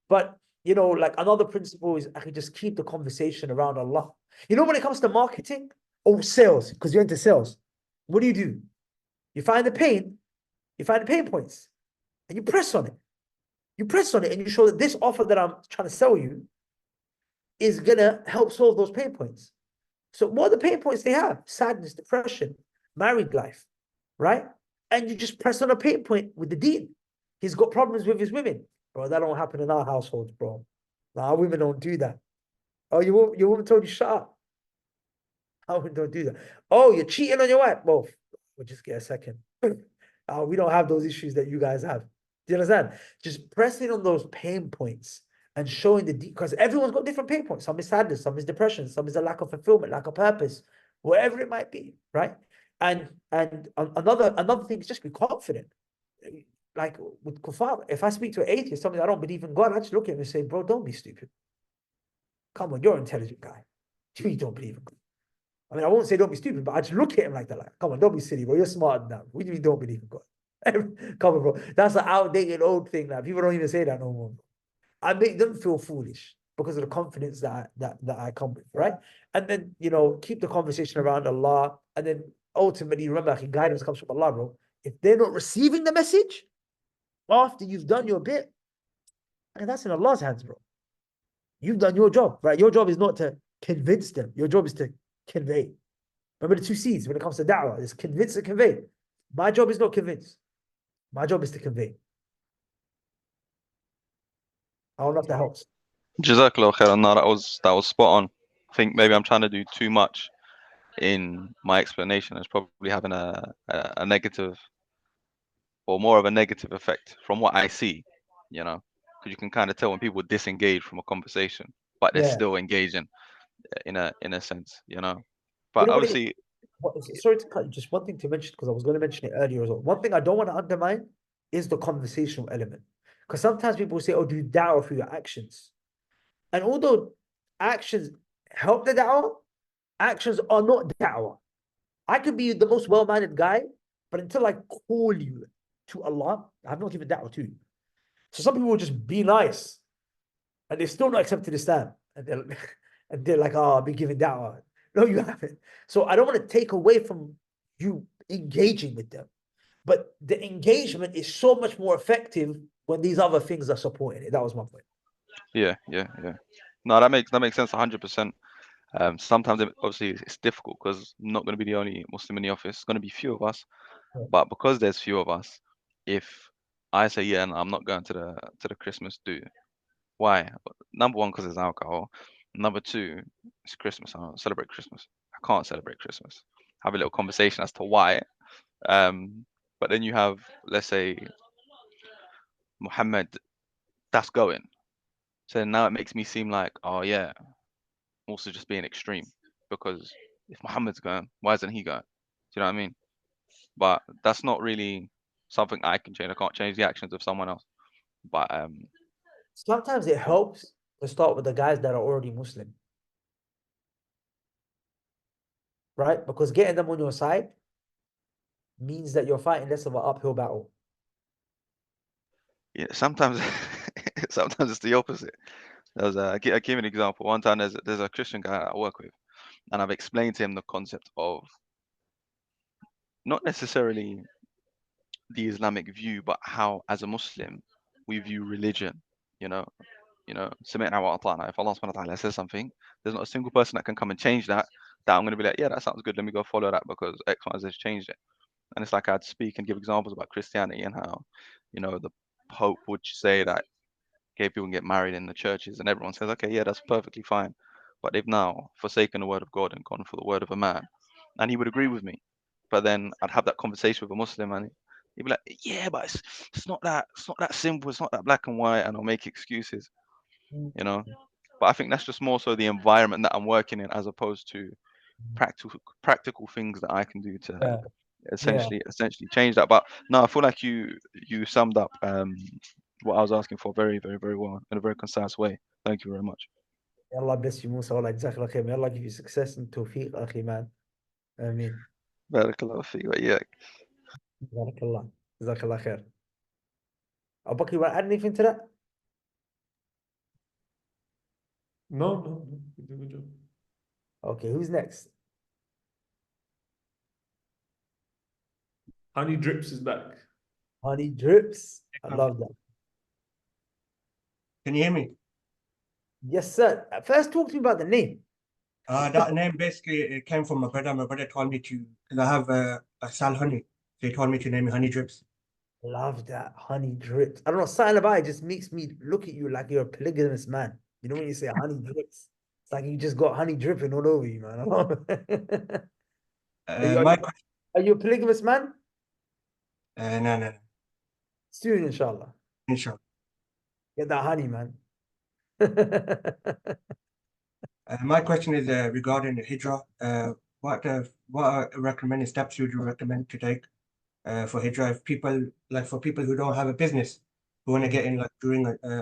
But, you know, like another principle is I could just keep the conversation around Allah. You know, when it comes to marketing or sales, because you're into sales, what do? You find the pain points, and you press on it. You press on it and you show that this offer that I'm trying to sell you is going to help solve those pain points. So what are the pain points they have? Sadness, depression, married life, right? And you just press on a pain point with the deen. He's got problems with his women. Bro, that don't happen in our households, bro. Nah, our women don't do that. Oh, your woman told you shut up. Our women don't do that. Oh, you're cheating on your wife? Well, we'll just get a second. We don't have those issues that you guys have. Do you understand? Just pressing on those pain points and showing because everyone's got different pain points. Some is sadness, some is depression, some is a lack of fulfillment, lack of purpose, whatever it might be, right? And another thing is just be confident. Like with kuffar, if I speak to an atheist, something I don't believe in God, I just look at him and say, bro, don't be stupid. Come on, you're an intelligent guy. You don't believe in God. I mean, I won't say don't be stupid, but I just look at him like that. Like, come on, don't be silly, bro. You're smarter than that. What do you mean don't believe in God? Come on, bro. That's an outdated old thing now. People don't even say that no more. I make them feel foolish because of the confidence that I come with, right? And then, you know, keep the conversation around Allah. And then ultimately, remember, guidance comes from Allah, bro. If they're not receiving the message after you've done your bit, and that's in Allah's hands, bro. You've done your job, right? Your job is not to convince them. Your job is to convey. Remember the two C's when it comes to da'wah. It's convince and convey. My job is not convince. My job is to convey. I don't know if that helps. Jazakallah khair. No, that was spot on. I think maybe I'm trying to do too much in my explanation. It's probably having a negative or more of a negative effect from what I see, you know, because you can kind of tell when people disengage from a conversation, but they're still engaging in a sense, you know. But You know what it obviously, sorry to cut you, just one thing to mention, because I was going to mention it earlier as well. One thing I don't want to undermine is the conversational element. Because sometimes people say, oh, do da'wah through your actions. And although actions help the da'wah, actions are not da'wah. I could be the most well-mannered guy, but until I call you to Allah, I'm not giving da'wah to you. So some people will just be nice, and they're still not accepted Islam. And they're like, oh, I'll be giving da'wah. No, you haven't. So I don't want to take away from you engaging with them. But the engagement is so much more effective when these other things are supporting it. That was my point. yeah. No, that makes sense 100%. Sometimes obviously it's difficult because I'm not going to be the only Muslim in the office. It's going to be few of us, but because there's few of us, if I say yeah, and I'm not going to the Christmas do, why? Number one, because there's alcohol. Number two, it's Christmas. I don't celebrate Christmas. I can't celebrate Christmas. Have a little conversation as to why. But then you have, let's say, Muhammad, that's going. So now it makes me seem like, oh yeah, I'm also just being extreme because if Muhammad's going, why isn't he going? Do you know what I mean? But that's not really something I can change. I can't change the actions of someone else. But sometimes it helps to start with the guys that are already Muslim. Right? Because getting them on your side means that you're fighting less of an uphill battle. yeah, sometimes sometimes it's the opposite. I give you an example. One time there's a Christian guy I work with, and I've explained to him the concept of not necessarily the Islamic view, but how as a Muslim we view religion. You know, سمعنا وأطعنا. If Allah subhanahu wa ta'ala says something, there's not a single person that can come and change that. That I'm going to be like, yeah, that sounds good. Let me go follow that because X, Y, Z changed it. And it's like I'd speak and give examples about Christianity and how, the Pope would say that gay people can get married in the churches, and everyone says, okay, yeah, that's perfectly fine. But they've now forsaken the word of God and gone for the word of a man. And he would agree with me. But then I'd have that conversation with a Muslim and he'd be like, yeah, but it's not that simple, it's not that black and white, and I'll make excuses, But I think that's just more so the environment that I'm working in as opposed to practical things that I can do to essentially change that. But no, I feel like you summed up what I was asking for very, very, very well in a very concise way. Thank you very much. Allah bless you, Musa. Allah jazakallah khair. May Allah give you success and tawfiq, akhi, man. Ameen. Barakallahu feek wa iyyak. Barakallah. Jazakallah khair. Abu Bakr, you want to add anything to that? No, you did a good job. Okay, who's next? Honey Drips is back. Honey Drips. I love that. Can you hear me? Yes, sir. First, talk to me about the name. That name basically it came from my brother. My brother told me to, because I have a Sal Honey. So he told me to name it Honey Drips. Love that. Honey Drips. I don't know, something about it just makes me look at you like you're a polygamous man. You know when you say honey drips? It's like you just got honey dripping all over you, man. Are you a polygamous man? No. Soon, inshallah. Inshallah. Get that honey, man. My question is regarding the hijrah. What recommended steps would you recommend to take for hijrah if for people who don't have a business, who want to get in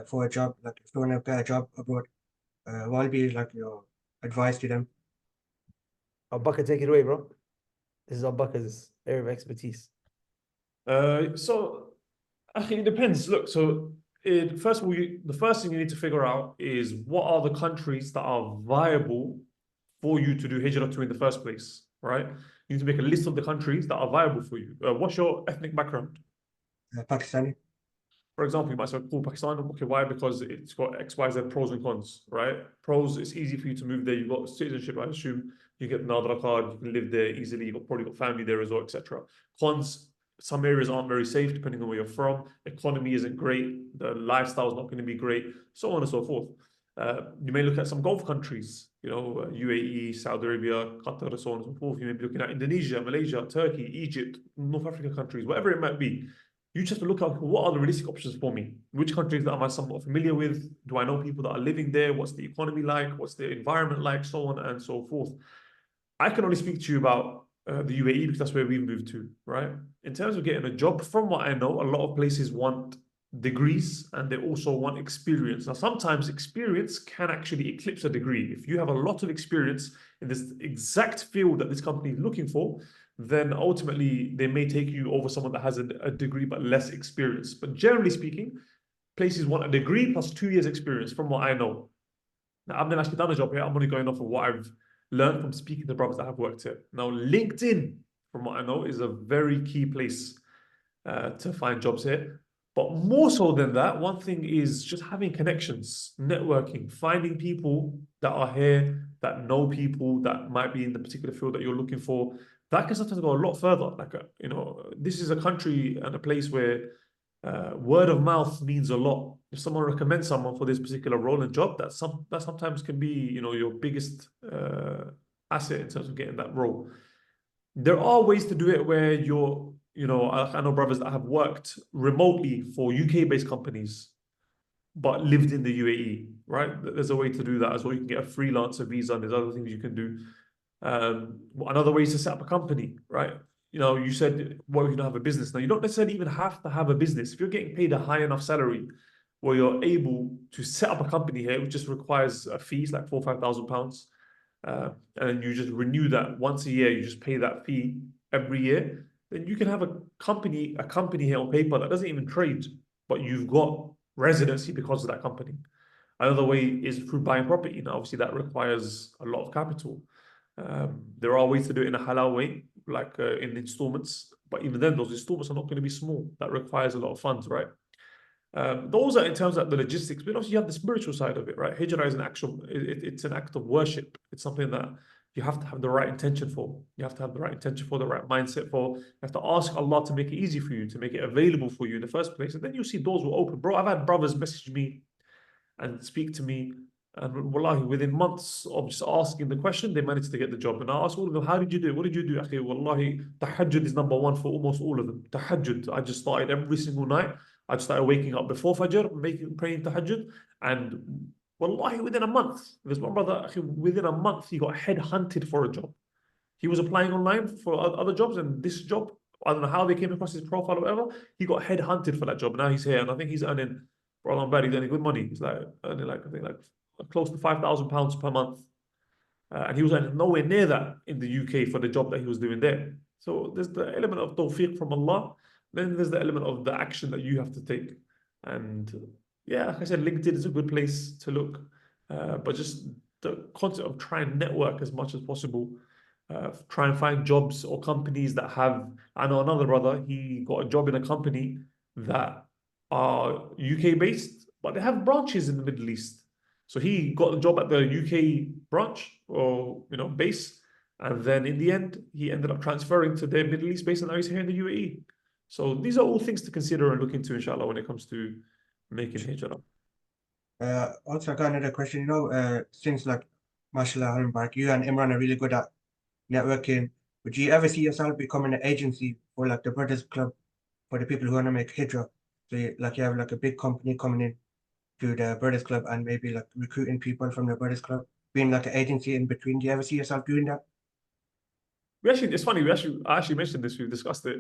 for a job, like if they want to get a job abroad, what would be like your advice to them? Abu Bakr, take it away, bro. This is Abu Bakr's area of expertise. So I think it depends. Look, so first of all, the first thing you need to figure out is what are the countries that are viable for you to do hijrah to in the first place, right? You need to make a list of the countries that are viable for you. What's your ethnic background? Pakistani. For example, you might say, cool, Pakistan. Okay, why? Because it's got X, Y, Z pros and cons, right? Pros, it's easy for you to move there. You've got citizenship, I assume. You get an Nadra card, you can live there easily. You've probably got family there as well, etc. Cons, some areas aren't very safe depending on where you're from. Economy isn't great. The lifestyle is not going to be great, so on and so forth. You may look at some Gulf countries, you know, UAE, Saudi Arabia, Qatar, so on and so forth. You may be looking at Indonesia, Malaysia, Turkey, Egypt, North African countries, whatever it might be. You just have to look at what are the realistic options for me? Which countries that am I somewhat familiar with? Do I know people that are living there? What's the economy like? What's the environment like? So on and so forth. I can only speak to you about the UAE because that's where we've moved to, right? In terms of getting a job, from what I know, a lot of places want degrees and they also want experience. Now, sometimes experience can actually eclipse a degree. If you have a lot of experience in this exact field that this company is looking for, then ultimately they may take you over someone that has a degree but less experience. But generally speaking, places want a degree plus 2 years experience from what I know. Now, I've never actually done a job here. I'm only going off of what I've learned from speaking to brothers that have worked here. Now, LinkedIn, from what I know, is a very key place to find jobs here. But more so than that, one thing is just having connections, networking, finding people that are here, that know people that might be in the particular field that you're looking for. That can sometimes go a lot further. Like, you know, this is a country and a place where word of mouth means a lot. If someone recommends someone for this particular role and job, that sometimes can be, you know, your biggest asset in terms of getting that role. There are ways to do it where you're, you know, I know brothers that have worked remotely for UK-based companies, but lived in the UAE, right? There's a way to do that as well. You can get a freelancer visa and there's other things you can do. Another way is to set up a company, right? You know, you said, well, you don't have a business. Now, you don't necessarily even have to have a business. If you're getting paid a high enough salary where you're able to set up a company here, which just requires a fee, like £4,000 or £5,000, and you just renew that once a year, you just pay that fee every year, then you can have a company here on paper that doesn't even trade, but you've got residency because of that company. Another way is through buying property. Now, obviously, that requires a lot of capital. There are ways to do it in a halal way, like in installments, but even then, those installments are not going to be small. That requires a lot of funds, right? Those are in terms of the logistics, but also you have the spiritual side of it, right? Hijrah is an actual, it's an act of worship. It's something that you have to have the right intention for. You have to have the right intention for, the right mindset for. You have to ask Allah to make it easy for you, to make it available for you in the first place. And then you see doors will open. Bro, I've had brothers message me and speak to me, and wallahi, within months of just asking the question, they managed to get the job. And I asked all of them, how did you do it? What did you do? Akhi, wallahi, tahajjud is number one for almost all of them. Tahajjud, I just started every single night. I just started waking up before Fajr, praying tahajjud, and wallahi, within a month, there's one brother, akhi, within a month, he got head-hunted for a job. He was applying online for other jobs, and this job, I don't know how they came across his profile or whatever, he got head-hunted for that job. Now he's here, and I think he's earning, for Allah, he's earning good money. He's like earning like, I think like close to £5,000 per month. And he was earning nowhere near that in the UK for the job that he was doing there. So there's the element of tawfiq from Allah. Then there's the element of the action that you have to take. And yeah, like I said, LinkedIn is a good place to look. But just the concept of trying to network as much as possible. Try and find jobs or companies that have, I know another brother, he got a job in a company that are UK based, but they have branches in the Middle East. So he got a job at the UK branch or, you know, base. And then in the end, he ended up transferring to their Middle East base and now he's here in the UAE. So these are all things to consider and look into, inshallah, when it comes to making hijrah. Also, I got another question. You know, since like, mashallah, you and Imran are really good at networking, would you ever see yourself becoming an agency for like the Brothers Club for the people who want to make hijrah? So you have like a big company coming in to the Brothers Club and maybe like recruiting people from the Brothers Club, being like an agency in between. Do you ever see yourself doing that? It's funny, I actually mentioned this, we've discussed it.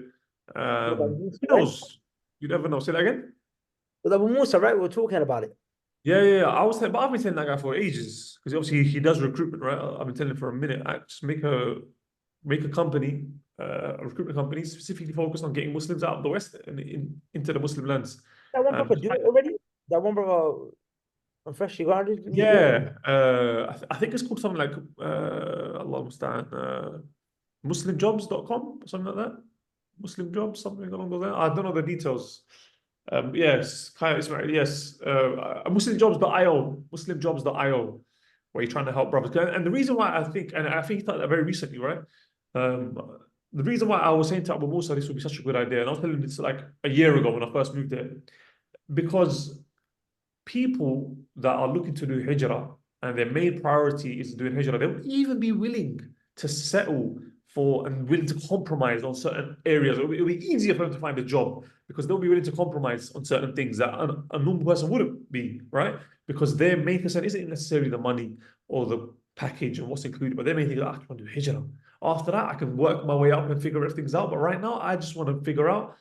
Who Right? knows? You never know. Say that again? With Abu Musa, right? We were talking about it. Yeah. I've been telling that guy for ages because obviously he does recruitment, right? I've been telling him for a minute. I just make a company, a recruitment company specifically focused on getting Muslims out of the West and into the Muslim lands. That one brother do it already? That one brother, I'm freshly grounded. Yeah, I think it's called something like Allah Musta'an, muslimjobs.com, something like that. Muslim jobs, something along those lines. I don't know the details. Yes, yes. Muslimjobs.io, muslimjobs.io, where you're trying to help brothers. And the reason why I think he thought that very recently, right? The reason why I was saying to Abu Musa this would be such a good idea, and I was telling him this like a year ago when I first moved there, because people that are looking to do hijrah and their main priority is doing hijrah, they will even be willing to settle for and willing to compromise on certain areas. It'll be easier for them to find a job because they'll be willing to compromise on certain things that a normal person wouldn't be, right? Because their main concern isn't necessarily the money or the package and what's included, but their main thing is, I just want to do hijrah. After that, I can work my way up and figure things out. But right now, I just want to figure out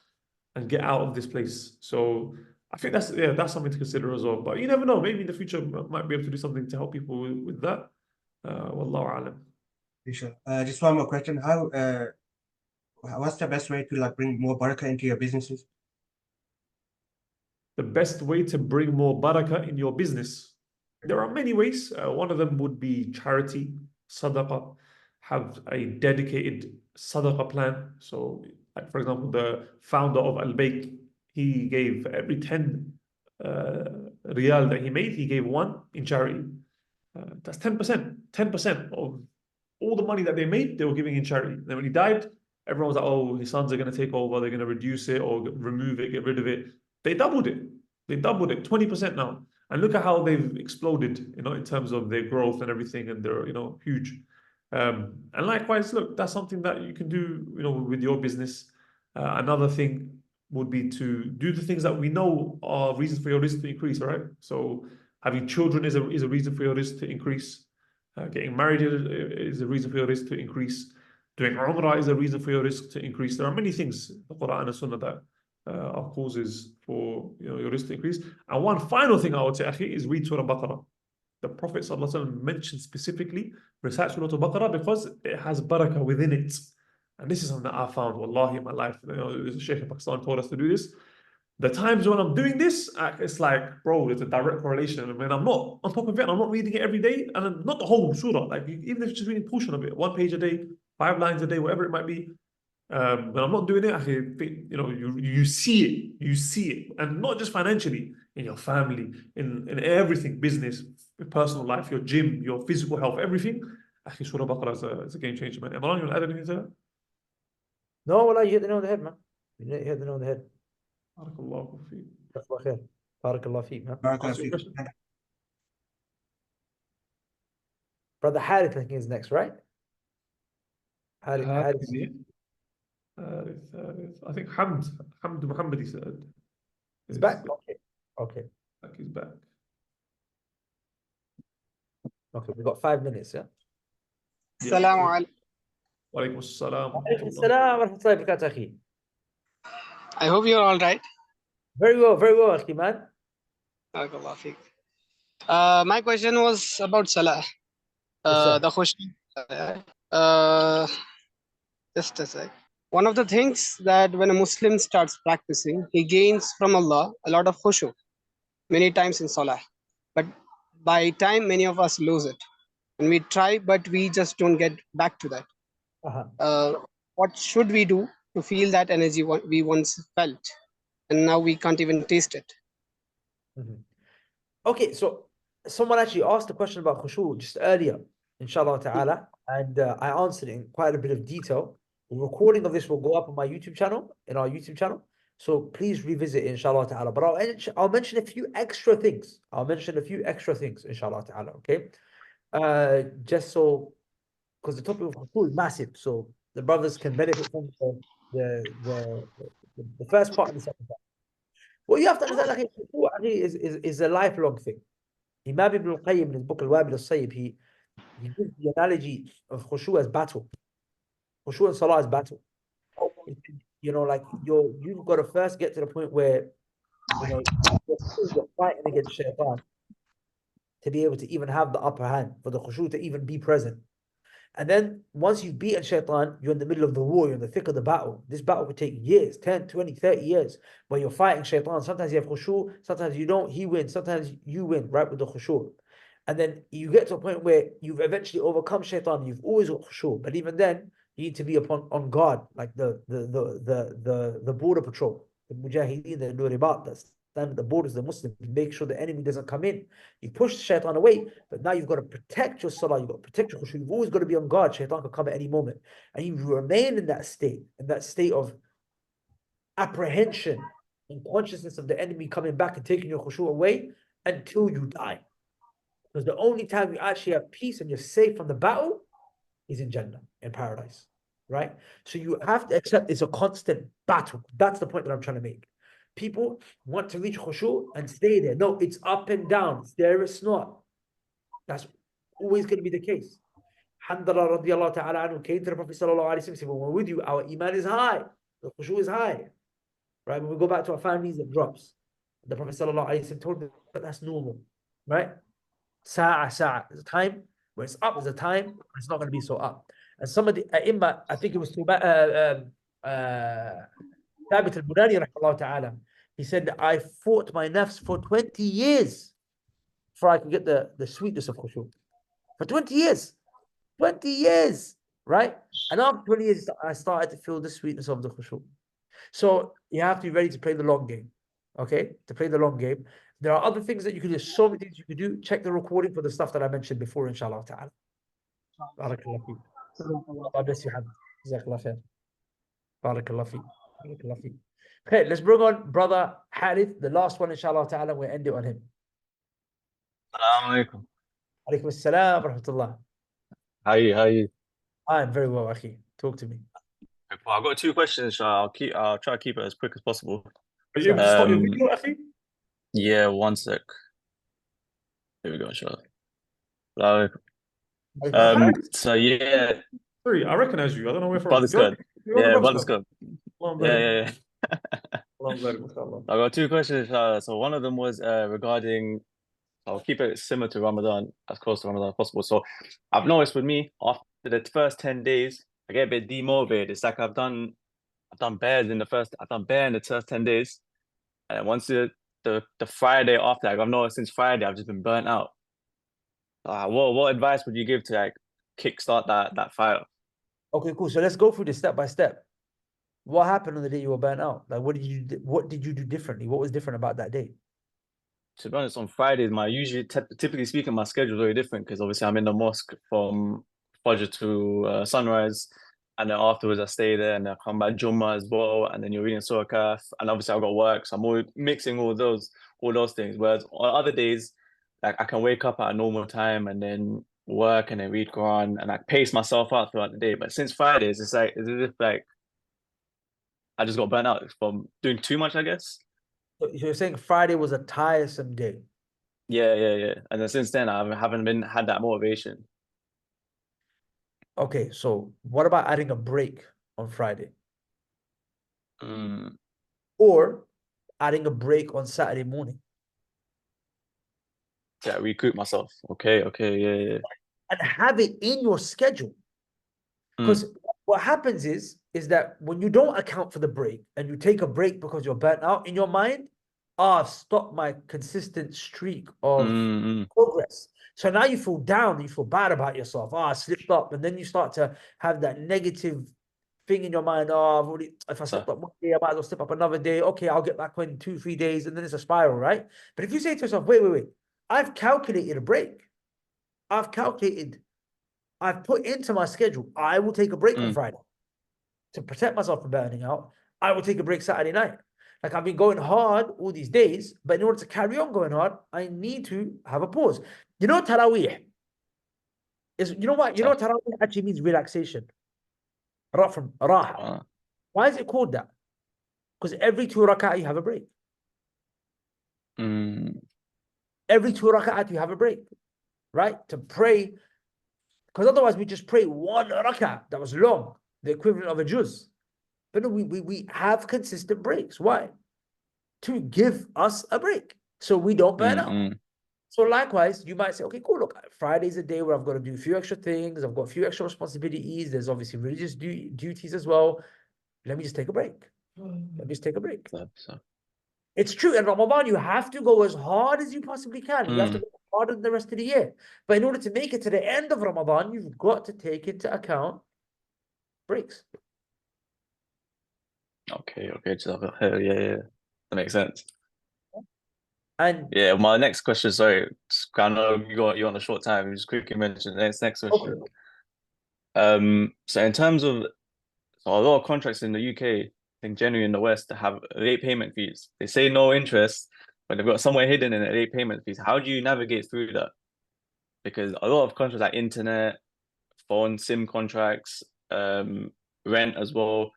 and get out of this place. So I think that's something to consider as well. But you never know. Maybe in the future, I might be able to do something to help people with that. Wallahu alam. Sure. Just one more question. What's the best way to like bring more barakah into your businesses? The best way to bring more barakah in your business. There are many ways. One of them would be charity, sadaqah. Have a dedicated sadaqah plan. So, like for example, the founder of Al-Bayt, he gave every 10 riyal that he made, he gave one in charity. That's 10%. 10% of all the money that they made, they were giving in charity. Then when he died, everyone was like, oh, his sons are going to take over, they're going to reduce it or remove it, get rid of it. They doubled it. They doubled it, 20% now. And look at how they've exploded, in terms of their growth and everything, and they're, huge. And likewise, look, that's something that you can do, with your business. Another thing would be to do the things that we know are reasons for your risk to increase, right? So having children is a reason for your risk to increase. Getting married is a reason for your risk to increase. Doing Umrah is a reason for your risk to increase. There are many things, the Quran and Sunnah, that are causes for your risk to increase. And one final thing I would say, Akhi, is read Surah Baqarah. The Prophet ﷺ mentioned specifically recite Surah Baqarah because it has barakah within it. And this is something that I found, wallahi, in my life. The Shaykh in Pakistan told us to do this. The times when I'm doing this, it's like, bro, there's a direct correlation. I mean, I'm not on top of it, I'm not reading it every day, and I'm not the whole surah. Like, even if it's just reading a portion of it, 1 page a day, 5 lines a day, whatever it might be. When I'm not doing it, I think, you see it, and not just financially, in your family, in everything, business, personal life, your gym, your physical health, everything. I think Surah Baqarah is a game changer, man. Imran, you want to add anything to that? No, well, you hit the nail on the head, man. You hit the nail on the head. Barakallahu feek. Barakallahu feek, man. Barakallah Ask your feek. question. Brother Harith, I think, is next, right? Harith. I think Hamd Muhammad, he said. He's back? Okay. He's back. Okay, we've got 5 minutes, yeah? Assalamu alaikum. Wa alaikum assalam. Alaikum assalam wa rahmatullahi wa barakatuh, akhi. I hope you're all right. Very well, akhi, man. Barakallah feek. My question was about Salah. The question. Just a sec. One of the things that when a Muslim starts practicing, he gains from Allah a lot of khushu, many times in Salah. But by time, many of us lose it. And we try, but we just don't get back to that. What should we do to feel that energy we once felt? And now we can't even taste it. Okay, so someone actually asked a question about khushu just earlier, inshallah ta'ala, and I answered it in quite a bit of detail. The recording of this will go up on my YouTube channel, so please revisit it, inshallah ta'ala. But I'll mention a few extra things. Inshallah ta'ala, okay? Just so, because the topic of khushu is massive, so the brothers can benefit from the first part and the second part. What you have to understand, khushu is a lifelong thing. Imam Ibn al-Qayyim in his book Al-Wabil al-Sayyib, he gives the analogy of khushu as battle. Khushu and salah is battle. You've got to first get to the point where you're fighting against shaitan to be able to even have the upper hand, for the khushu to even be present. And then once you've beaten shaitan, you're in the middle of the war, you're in the thick of the battle. This battle could take years, 10, 20, 30 years, where you're fighting shaitan. Sometimes you have khushu, sometimes you don't, he wins, sometimes you win, right, with the khushu. And then you get to a point where you've eventually overcome shaitan, you've always got khushu. But even then, You need to be on guard, like the border patrol, the mujahideen, the nuribat, that stand at the borders, the Muslims, make sure the enemy doesn't come in. You push the shaitan away, but now you've got to protect your salah, you've got to protect your khushu. You've always got to be on guard. Shaitan can come at any moment. And you remain in that state of apprehension and consciousness of the enemy coming back and taking your khushu away until you die. Because the only time you actually have peace and you're safe from the battle is in Jannah, in paradise, right? So you have to accept it's a constant battle. That's the point that I'm trying to make. People want to reach khushu and stay there. No, it's up and down. It's there, it's not. That's always going to be the case. Hamdallah radiallahu ta'ala anhu came to the Prophet sallallahu alayhi wa sallam, when we're with you, our iman is high. The khushu is high. Right? When we go back to our families, it drops. The Prophet sallallahu alayhi wa sallam told them that that's normal. Right? Sa'a. There's a time where it's up, there's a time where it's not going to be so up. And some of the Imam, I think it was Thabit al-Bunani rahimahullah ta'ala, he said that I fought my nafs for 20 years before I could get the sweetness of khushu. For 20 years. 20 years, right? And after 20 years, I started to feel the sweetness of the khushu. So you have to be ready to play the long game, okay? To play the long game. There are other things that you can do. So many things you can do. Check the recording for the stuff that I mentioned before, inshallah ta'ala. Barakallah feek. Allah bless you, Hamd. Jazakallah khair. Barakallah feek. Barakallah feek. Okay, let's bring on brother Harith, the last one, inshallah ta'ala. We'll end it on him. Assalamu alaikum. Alaikum assalam wa rahmatullah. How are you? I'm very well, Akhi. Talk to me. I've got two questions. I'll try to keep it as quick as possible. Are you able to start your video, Akhi? Yeah, one sec. Here we go, inshallah. Assalamu alaikum. So yeah, Sorry, I recognize you. I don't know where from. brother's good. Yeah, brother's good. Yeah. I got two questions. So one of them was regarding, I'll keep it similar to Ramadan, as close to Ramadan as possible. So I've noticed with me, after the first 10 days, I get a bit demotivated. It's like I've done bear in the first 10 days. And once the Friday after, like I've noticed since Friday, I've just been burnt out. What advice would you give to like kickstart that fire? Okay, cool. So let's go through this step by step. What happened on the day you were burnt out? Like, what did you do differently? What was different about that day? To be honest, on Fridays, typically speaking, my schedule is very different because obviously I'm in the mosque from Fajr to sunrise, and then afterwards I stay there and I come back Jummah as well, and then you're reading Surah Kahf, and obviously I've got work, so I'm always mixing all those things. Whereas on other days, like I can wake up at a normal time and then work and then read Quran and like pace myself out throughout the day. But since Fridays, it's as if like I just got burnt out from doing too much, I guess. So you're saying Friday was a tiresome day? Yeah. And then since then, I haven't had that motivation. Okay, so what about adding a break on Friday? Or adding a break on Saturday morning? Yeah, recoup myself. Okay, yeah. And have it in your schedule. Because what happens is that when you don't account for the break and you take a break because you're burnt out, in your mind, I've stopped my consistent streak of progress. So now you feel down, you feel bad about yourself. I slipped up. And then you start to have that negative thing in your mind. If I slipped up one day, I might as well slip up another day. Okay, I'll get back in 2-3 days. And then it's a spiral, right? But if you say to yourself, wait, I've calculated a break. I've put into my schedule, I will take a break on Friday to protect myself from burning out. I will take a break Saturday night. Like I've been going hard all these days, but in order to carry on going hard, I need to have a pause. You know, Taraweeh you know what Taraweeh actually means? Relaxation. From Raha. Why is it called that? Because every 2 rak'ah you have a break. Every 2 rak'ah you have a break, right? To pray. Because otherwise we just pray 1 rak'ah that was long, the equivalent of a juz. But no, we have consistent breaks. Why? To give us a break so we don't burn out. So likewise, you might say, okay, cool, look, Friday's a day where I've got to do a few extra things. I've got a few extra responsibilities. There's obviously religious duties as well. Let me just take a break. It's true. In Ramadan, you have to go as hard as you possibly can. You have to go harder than the rest of the year. But in order to make it to the end of Ramadan, you've got to take into account breaks. Okay, yeah. That makes sense. And Yeah, my next question, sorry, I know you're on a short time. Just quickly mention the next question. So in terms of a lot of contracts in the UK, I think generally in the West, have late payment fees. They say no interest, but they've got somewhere hidden in the late payment fees. How do you navigate through that? Because a lot of contracts like internet, phone, SIM contracts, rent as well,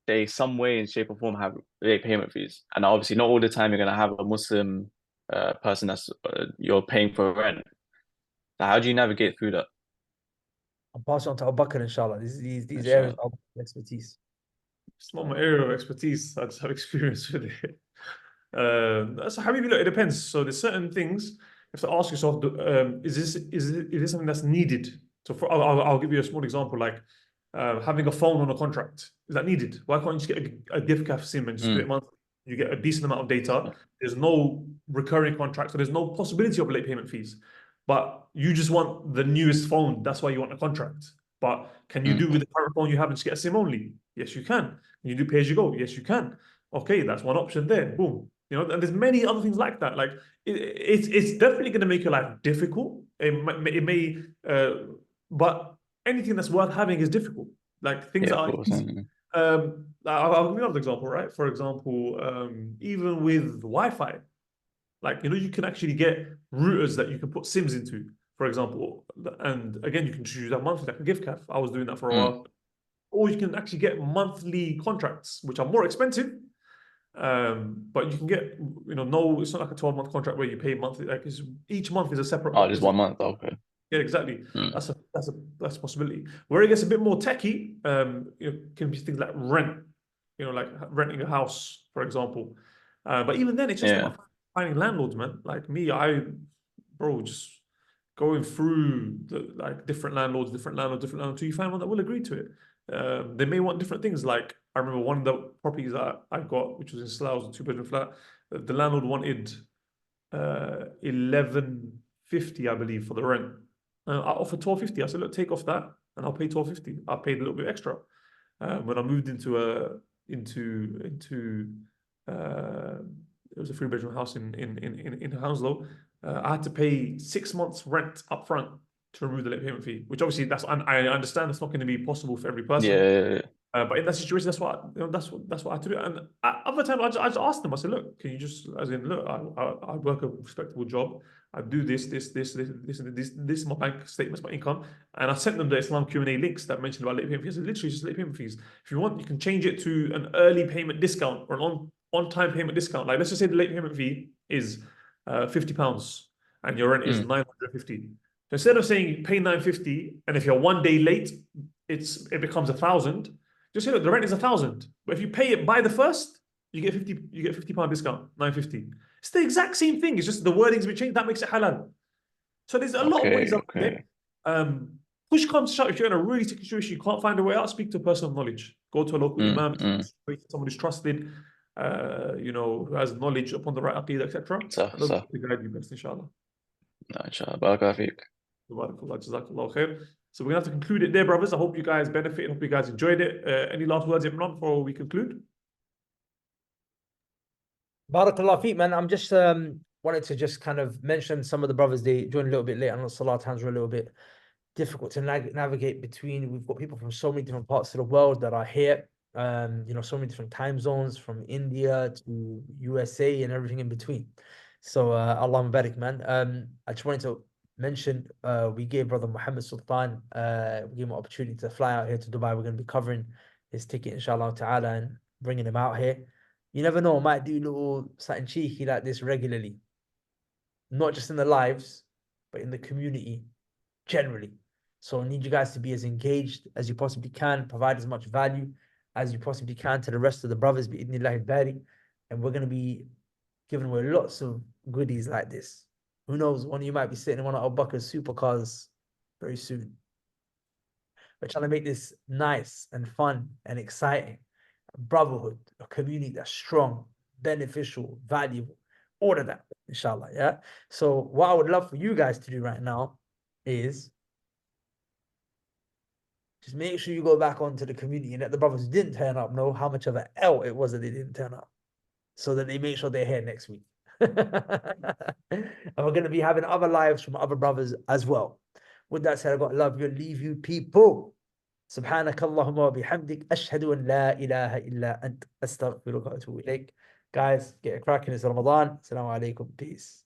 they some way in shape or form have late payment fees. And obviously not all the time you're gonna have a Muslim person that's you're paying for rent. So how do you navigate through that? I'll pass on to Bakr, inshallah. These Inshallah. areas of expertise. It's not my area of expertise. I just have experience with it. So Habibi, look, it depends. So there's certain things you have to ask yourself: is this something that's needed? So I'll give you a small example, like having a phone on a contract. Is that needed? Why can't you just get a gift card SIM and just do it monthly? You get a decent amount of data. There's no recurring contract, so there's no possibility of late payment fees. But you just want the newest phone. That's why you want a contract. But can you do with the current phone you have and just get a SIM only? Yes, you can. Can you do pay as you go? Yes, you can. Okay, that's one option there. Boom. You know, and there's many other things like that. Like it's definitely going to make your life difficult. But anything that's worth having is difficult. Like things that are easy. I'll give you another example, right? For example, even with Wi-Fi, like, you know, you can actually get routers that you can put SIMs into, for example. And again, you can choose that monthly, like a gift card. I was doing that for a while. Or you can actually get monthly contracts, which are more expensive. But you can get, you know, no, it's not like a 12-month contract where you pay monthly. Like each month is a separate. Oh, just 1 month. Okay. Yeah, exactly. That's a possibility. Where it gets a bit more techie, you know, can be things like rent. You know, like renting a house, for example. But even then, it's just about finding landlords, man. Like me, just going through the like different landlords, until you find one that will agree to it. They may want different things. Like I remember one of the properties that I got, which was in Slough, a 2-bedroom flat. The landlord wanted 1150, I believe, for the rent. I offered 1250. I said, look, take off that, and I'll pay 1250. I paid a little bit extra. When I moved into it was a 3-bedroom house in Hounslow. I had to pay 6 months rent up front to remove the late payment fee, which obviously I understand that's not going to be possible for every person. Yeah. But in that situation, that's what I had to do. And other times, I just asked them. I said, "Look, can you just, as in, look, I work a respectable job. I do this, and this is my bank statements, my income." And I sent them the Islam Q&A links that mentioned about late payment fees. Literally, just late payment fees. If you want, you can change it to an early payment discount or an on-time payment discount. Like, let's just say the late payment fee is £50, and your rent is 950. So instead of saying pay 950, and if you're 1 day late, it becomes 1,000. Just say, look, the rent is 1,000, but if you pay it by the first, you get £50 discount, 950. It's the exact same thing. It's just the wording's been changed. That makes it halal. So there's a lot of ways out there. Push comes to shove, if you're in a really sticky situation, you can't find a way out, speak to a person of knowledge. Go to a local imam, someone who's trusted, you know, who has knowledge upon the right aqeedah, etc. Those are the guide you best, inshallah. Inshallah. Barakallahu feek. Jazakallah khair. So we're going to have to conclude it there, brothers. I hope you guys benefited. Hope you guys enjoyed it. Any last words, Imran, before we conclude? Barakallah feek, man. I'm just wanted to just kind of mention some of the brothers. They joined a little bit late. I know Salah times were a little bit difficult to navigate between. We've got people from so many different parts of the world that are here. You know, so many different time zones, from India to USA and everything in between. So Allah Mubarak, man. I just wanted to mention, we gave brother Muhammad Sultan, we gave him an opportunity to fly out here to Dubai. We're going to be covering his ticket, inshallah ta'ala, and bringing him out here. You never know, I might do little something cheeky like this regularly, not just in the lives, but in the community generally. So I need you guys to be as engaged as you possibly can, provide as much value as you possibly can to the rest of the brothers, bi'idhnillahi bari. And we're going to be giving away lots of goodies like this. Who knows, one of you might be sitting in one of Abu Bakr's supercars very soon. We're trying to make this nice and fun and exciting. A brotherhood, a community that's strong, beneficial, valuable, all of that, inshallah, yeah? So what I would love for you guys to do right now is Just make sure you go back onto the community and let the brothers who didn't turn up know how much of an L it was that they didn't turn up, so that they make sure they're here next week. And we're going to be having other lives from other brothers as well. With that said, I got to love you and leave you people. سبحانك اللهم وبحمدك أشهد أن لا إله إلا أنت أستغفرك وأتوب إليك. Guys, get a cracking. It's Ramadan. Assalamu alaikum. Peace.